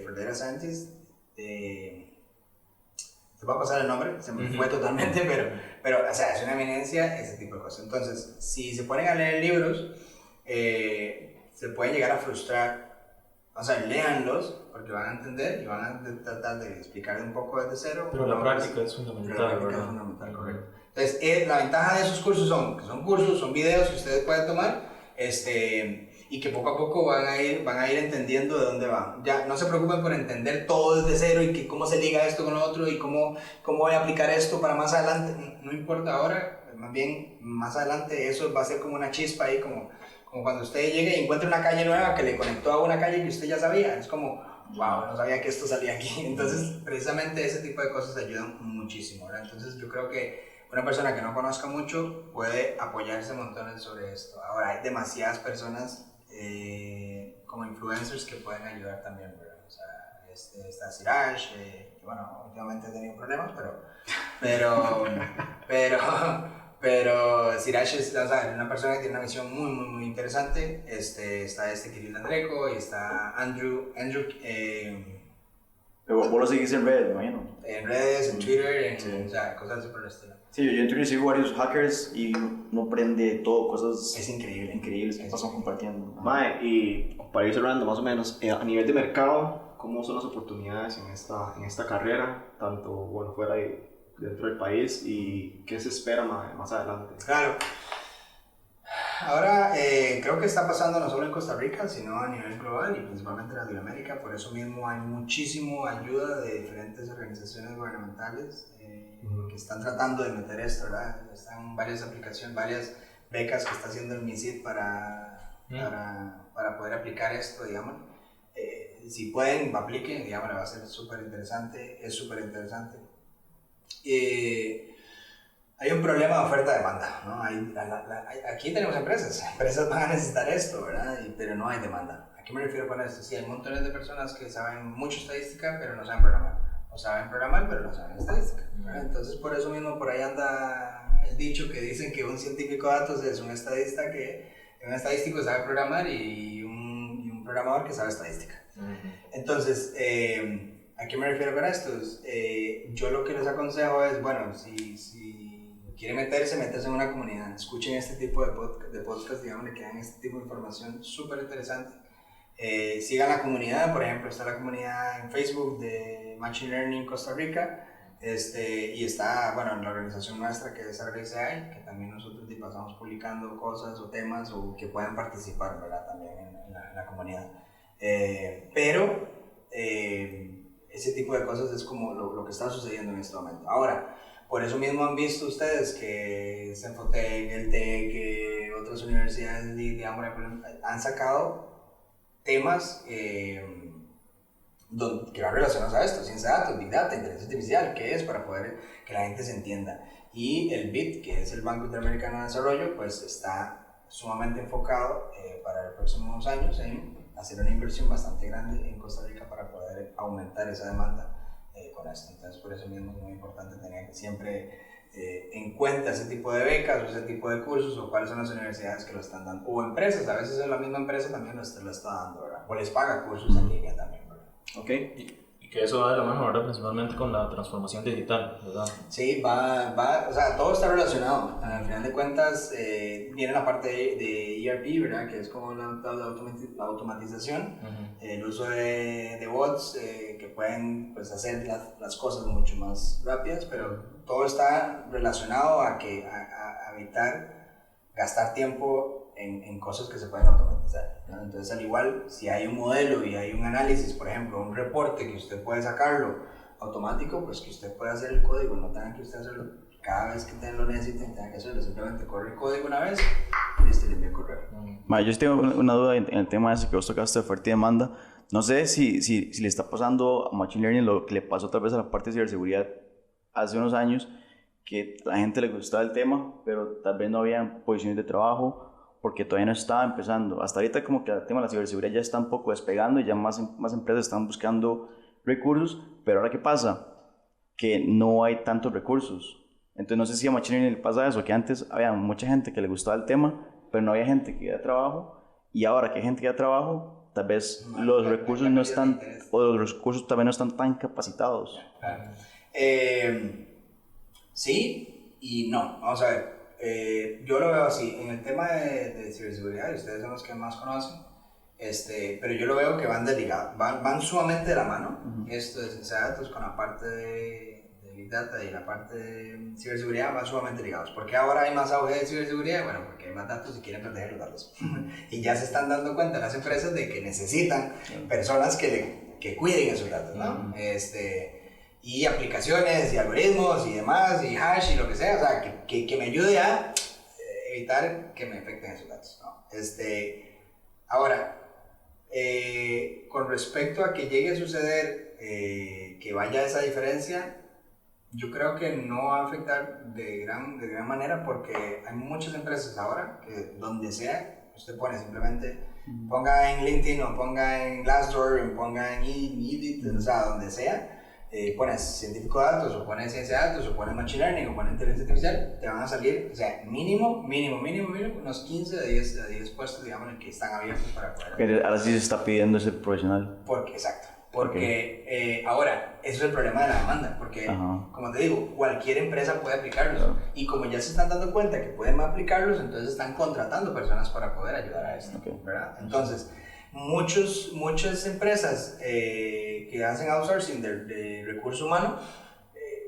for Data Scientists. Te va a pasar el nombre, se me fue totalmente, pero o sea, es una eminencia, ese tipo de cosas. Entonces, si se ponen a leer libros, se pueden llegar a frustrar. O sea, léanlos, porque van a entender y van a tratar de explicar un poco desde cero. Pero la práctica es fundamental. Pero la práctica es fundamental, correcto. Entonces, la ventaja de esos cursos son videos que ustedes pueden tomar, y que poco a poco van a ir entendiendo de dónde van. Ya no se preocupen por entender todo desde cero y que cómo se liga esto con lo otro y cómo voy a aplicar esto para más adelante. No importa ahora, más bien más adelante eso va a ser como una chispa ahí, como cuando usted llegue y encuentre una calle nueva que le conectó a una calle que usted ya sabía. Es como, wow, no sabía que esto salía aquí. Entonces, precisamente ese tipo de cosas ayudan muchísimo, ¿verdad? Entonces, yo creo que una persona que no conozca mucho puede apoyarse montones sobre esto. Ahora, hay demasiadas personas como influencers que pueden ayudar también, ¿verdad? O sea, está Siraj, que bueno, últimamente ha tenido problemas, pero Siraj es, o sea, una persona que tiene una visión muy, muy, muy interesante. Está Kirill Andreko y está Andrew Pero vos lo seguís en redes, me imagino. En redes, en Twitter, o sea, cosas así por el estilo. Sí, yo en Twitter sigo varios hackers y uno aprende todo, cosas Es increíble. increíbles que pasan compartiendo. Mae, y para ir cerrando más o menos, a nivel de mercado, ¿cómo son las oportunidades en esta carrera? Tanto bueno, fuera y dentro del país, y qué se espera más adelante. Claro. Ahora creo que está pasando no solo en Costa Rica, sino a nivel global y principalmente en Latinoamérica. Por eso mismo hay muchísimo ayuda de diferentes organizaciones gubernamentales que están tratando de meter esto, ¿verdad? Están varias aplicaciones, varias becas que está haciendo el MISID para poder aplicar esto, digamos. Si pueden, apliquen, digamos, va a ser súper interesante, es súper interesante. Hay un problema de oferta-demanda, ¿no? Aquí tenemos empresas van a necesitar esto, ¿verdad? Pero no hay demanda. ¿A qué me refiero con esto? Sí, hay montones de personas que saben mucho estadística, pero no saben programar. O saben programar, pero no saben estadística, ¿verdad? Entonces, por eso mismo, por ahí anda el dicho que dicen que un científico de datos es un estadístico que sabe programar y un programador que sabe estadística. Entonces, ¿a qué me refiero con esto? Yo lo que les aconsejo es, bueno, si quieren meterse en una comunidad, escuchen este tipo de podcast, digamos, que dan este tipo de información súper interesante. Sigan la comunidad, por ejemplo, está la comunidad en Facebook de Machine Learning Costa Rica, y está, bueno, la organización nuestra que es RSI, que también nosotros pasamos publicando cosas o temas o que puedan participar, ¿verdad? También en la comunidad. Pero ese tipo de cosas es como lo que está sucediendo en este momento. Ahora, por eso mismo han visto ustedes que Cenfotec, el TEC, otras universidades de Hambre han sacado temas que van relacionados a esto, ciencia de datos, Big Data, inteligencia artificial, que es para poder que la gente se entienda. Y el BID, que es el Banco Interamericano de Desarrollo, pues está sumamente enfocado para los próximos años en hacer una inversión bastante grande en Costa Rica para poder aumentar esa demanda con esto. Entonces, por eso mismo es muy importante tener siempre en cuenta ese tipo de becas o ese tipo de cursos, o cuáles son las universidades que lo están dando, o empresas. A veces la misma empresa también lo está dando, ¿verdad? O les paga cursos en línea también, ¿verdad? Ok, y que eso va de la mano, ¿verdad? Principalmente con la transformación digital, ¿verdad? Sí, o sea, todo está relacionado. Al final de cuentas, viene la parte de ERP, ¿verdad? Que es como la automatización, el uso de bots que pueden, pues, hacer las cosas mucho más rápidas, pero todo está relacionado a evitar gastar tiempo en cosas que se pueden automatizar, ¿no? Entonces, al igual, si hay un modelo y hay un análisis, por ejemplo, un reporte que usted puede sacarlo automático, pues que usted pueda hacer el código, no tenga que usted hacerlo cada vez que lo necesiten, tenga que hacerlo, simplemente corre el código una vez y listo, le envía el correo. Yo tengo una duda en el tema ese que vos tocaste de oferta y demanda. No sé si le está pasando a Machine Learning lo que le pasó tal vez a la parte de ciberseguridad hace unos años, que a la gente le gustaba el tema, pero tal vez no había posiciones de trabajo porque todavía no estaba empezando. Hasta ahorita como que el tema de la ciberseguridad ya está un poco despegando y ya más empresas están buscando recursos, pero ahora ¿qué pasa? Que no hay tantos recursos. Entonces no sé si a Machine Learning le pasa eso, que antes había mucha gente que le gustaba el tema, pero no había gente que diera trabajo, y ahora que hay gente que da trabajo, tal vez los recursos no están, o los recursos tal vez no están tan capacitados. Claro. Sí y no. Vamos a ver. Yo lo veo así. En el tema de ciberseguridad, y ustedes son los que más conocen, pero yo lo veo que van desligados, van sumamente de la mano. Esto de ciencia de datos con la parte de Big Data y la parte de ciberseguridad van sumamente ligados. ¿Por qué ahora hay más auge de ciberseguridad? Bueno, porque hay más datos y quieren proteger los datos. Y ya se están dando cuenta las empresas de que necesitan personas que cuiden esos datos, ¿no? Y aplicaciones y algoritmos y demás, y hash y lo que sea, o sea, que me ayude a evitar que me afecten esos datos, ¿no? Ahora, con respecto a que llegue a suceder que vaya esa diferencia, yo creo que no va a afectar de gran manera, porque hay muchas empresas ahora que donde sea, usted pone simplemente, ponga en LinkedIn o ponga en Glassdoor o ponga en Edit, o sea, donde sea, pones científico de datos o pones ciencia de datos o pones machine learning o pones inteligencia artificial, te van a salir, o sea, mínimo, unos 15 de 10 puestos, digamos, que están abiertos para poder. Pero ahora sí se está pidiendo ese profesional. Exacto. Porque ahora, eso es el problema de la demanda, porque como te digo, cualquier empresa puede aplicarlos, y como ya se están dando cuenta que pueden aplicarlos, entonces están contratando personas para poder ayudar a esto, ¿verdad? Entonces, muchas empresas que hacen outsourcing de recurso humano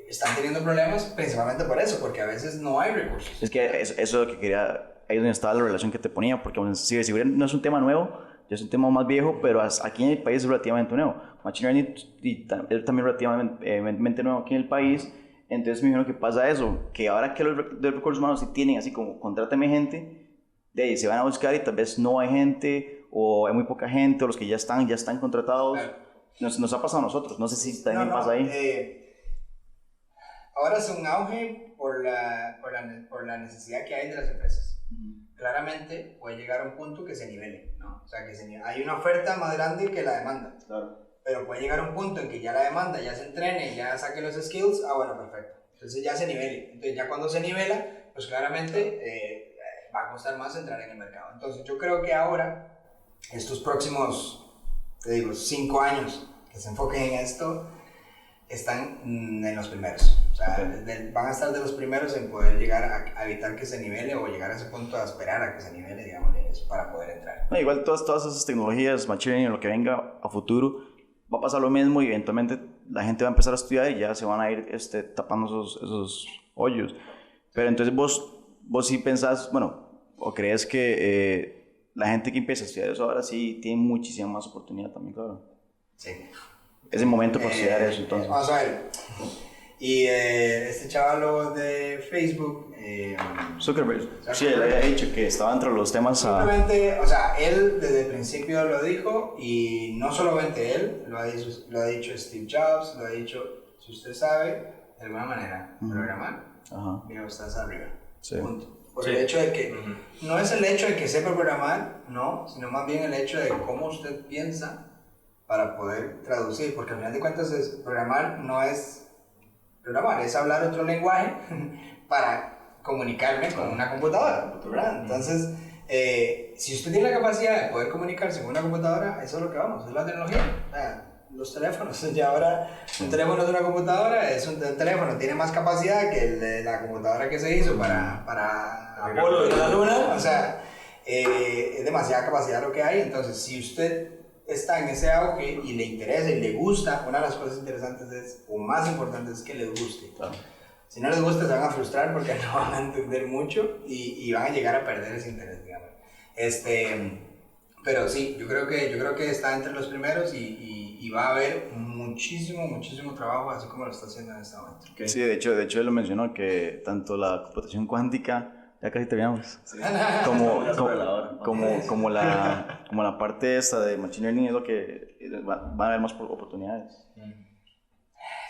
están teniendo problemas principalmente por eso, porque a veces no hay recursos. Es que eso es lo que quería, ahí es donde estaba la relación que te ponía, porque ciberseguridad no es un tema nuevo, ya es un tema más viejo, pero aquí en el país es relativamente nuevo. Machine Learning es también relativamente nuevo aquí en el país, entonces me imagino que pasa eso, que ahora que los recursos humanos sí tienen así como, contrátame gente, de ahí se van a buscar y tal vez no hay gente, o hay muy poca gente, o los que ya están contratados. Claro. Nos ha pasado a nosotros, no sé si también pasa ahí. Ahora es un auge por la necesidad que hay de las empresas. Claramente puede llegar a un punto que se nivele, ¿no? O sea, que hay una oferta más grande que la demanda. Claro. Pero puede llegar a un punto en que ya la demanda ya se entrene, ya saque los skills, bueno, perfecto. Entonces ya se nivele. Entonces ya cuando se nivela, pues claramente va a costar más entrar en el mercado. Entonces yo creo que ahora, estos próximos, 5 años que se enfoquen en esto, están en los primeros. O sea, van a estar de los primeros en poder llegar a evitar que se nivele, o llegar a ese punto a esperar a que se nivele, digamos, para poder entrar. No, igual todas esas tecnologías, machine learning, lo que venga a futuro, va a pasar lo mismo, y eventualmente la gente va a empezar a estudiar y ya se van a ir tapando esos hoyos. Pero entonces vos sí pensás, bueno, o crees que la gente que empieza a estudiar eso ahora sí tiene muchísima más oportunidad también, claro. Sí. Es el momento para estudiar eso, entonces. Vamos a ver. Y este chavalo de Facebook, Zuckerberg, sí, él había dicho que estaba entre los temas simplemente, o sea, él desde el principio lo dijo, y no solamente él, lo ha dicho Steve Jobs, lo ha dicho, si usted sabe, de alguna manera, programar, mira, estás arriba, punto. Por el hecho de que, no es el hecho de que sepa programar, no, sino más bien el hecho de cómo usted piensa para poder traducir, porque al final de cuentas programar no es programar, es hablar otro lenguaje para comunicarme con una computadora, ¿verdad? Entonces, si usted tiene la capacidad de poder comunicarse con una computadora, eso es lo que vamos, es la tecnología. O sea, los teléfonos, ya ahora un teléfono de una computadora es un teléfono, tiene más capacidad que el de la computadora que se hizo para Apolo y la Luna, o sea, es demasiada capacidad lo que hay. Entonces, si usted está en ese auge y le interesa y le gusta, una de las cosas interesantes o más importantes es que les guste. Claro. Si no les gusta, se van a frustrar porque no van a entender mucho y van a llegar a perder ese interés, digamos. Pero sí, yo creo que está entre los primeros y va a haber muchísimo trabajo, así como lo está haciendo en este momento. Okay. Sí, de hecho él lo mencionó, que tanto la computación cuántica, ya casi terminamos, sí. como la parte esta de machine learning es lo que va a haber más oportunidades.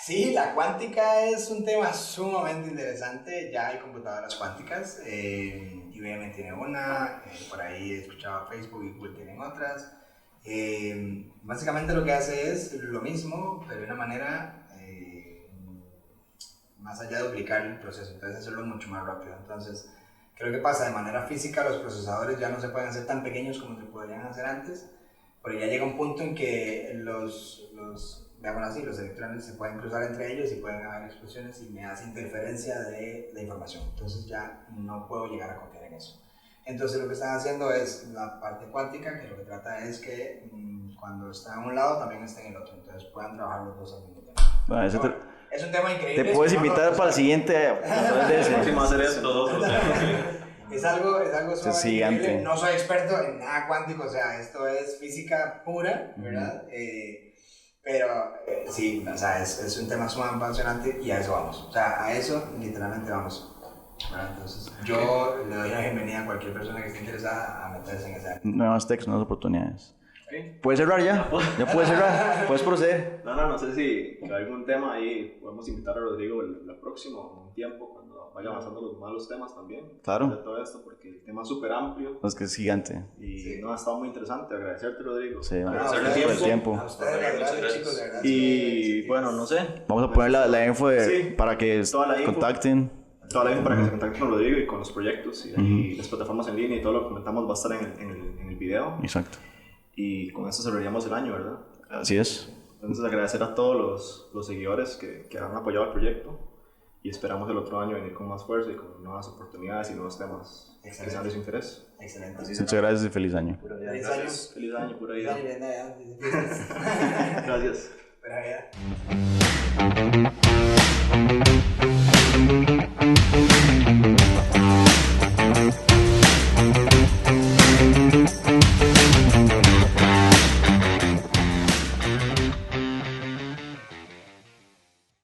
Sí, la cuántica es un tema sumamente interesante. Ya hay computadoras cuánticas, IBM tiene una, por ahí he escuchado Facebook y Google tienen otras. Básicamente lo que hace es lo mismo, pero de una manera más allá de duplicar el proceso, entonces hacerlo mucho más rápido. Entonces, creo que pasa de manera física, los procesadores ya no se pueden hacer tan pequeños como se podrían hacer antes, pero ya llega un punto en que los electrones se pueden cruzar entre ellos y pueden haber explosiones y me hace interferencia de información. Entonces ya no puedo llegar a confiar en eso. Entonces lo que están haciendo es la parte cuántica, que lo que trata es que cuando está en un lado también está en el otro, entonces puedan trabajar los dos al mismo tiempo. Bueno, eso es un tema increíble. Te puedes invitar para el siguiente. Próximo a hacer esto. Es algo Es sumamente gigante. increíble. No soy experto en nada cuántico, o sea, esto es física pura, ¿verdad? Pero sí, o sea, es un tema sumamente apasionante y a eso vamos. O sea, a eso literalmente vamos. ¿Verdad? Entonces, yo le doy la bienvenida a cualquier persona que esté interesada a meterse en esa área. Nuevos textos, nuevas oportunidades. Okay. ¿Puedes cerrar ya? Ya puedes cerrar. Puedes proceder. No sé si hay algún tema ahí. Podemos invitar a Rodrigo el próximo un tiempo cuando vaya avanzando los malos temas también. Claro. De todo esto, porque el tema es súper amplio. Es que es gigante. Y Sí. no, ha estado muy interesante. Agradecerte, Rodrigo. Sí, No, Agradecerle por el tiempo. A ustedes, de verdad, Muchas chicos, de verdad. Y bueno, no sé. Vamos a poner la info Sí. para que Toda la info. contacten. Toda la info para que se contacten con Rodrigo y con los proyectos. Y ahí las plataformas en línea y todo lo que comentamos va a estar en el video. Exacto. Y con eso cerraríamos el año, ¿verdad? Así es. Entonces agradecer a todos los seguidores que han apoyado el proyecto y esperamos el otro año venir con más fuerza y con nuevas oportunidades y nuevos temas que sean de su interés. Excelente. Muchas gracias y feliz año. Feliz año. Feliz año, pura Feliz vida. año, Brenda, ya. Gracias.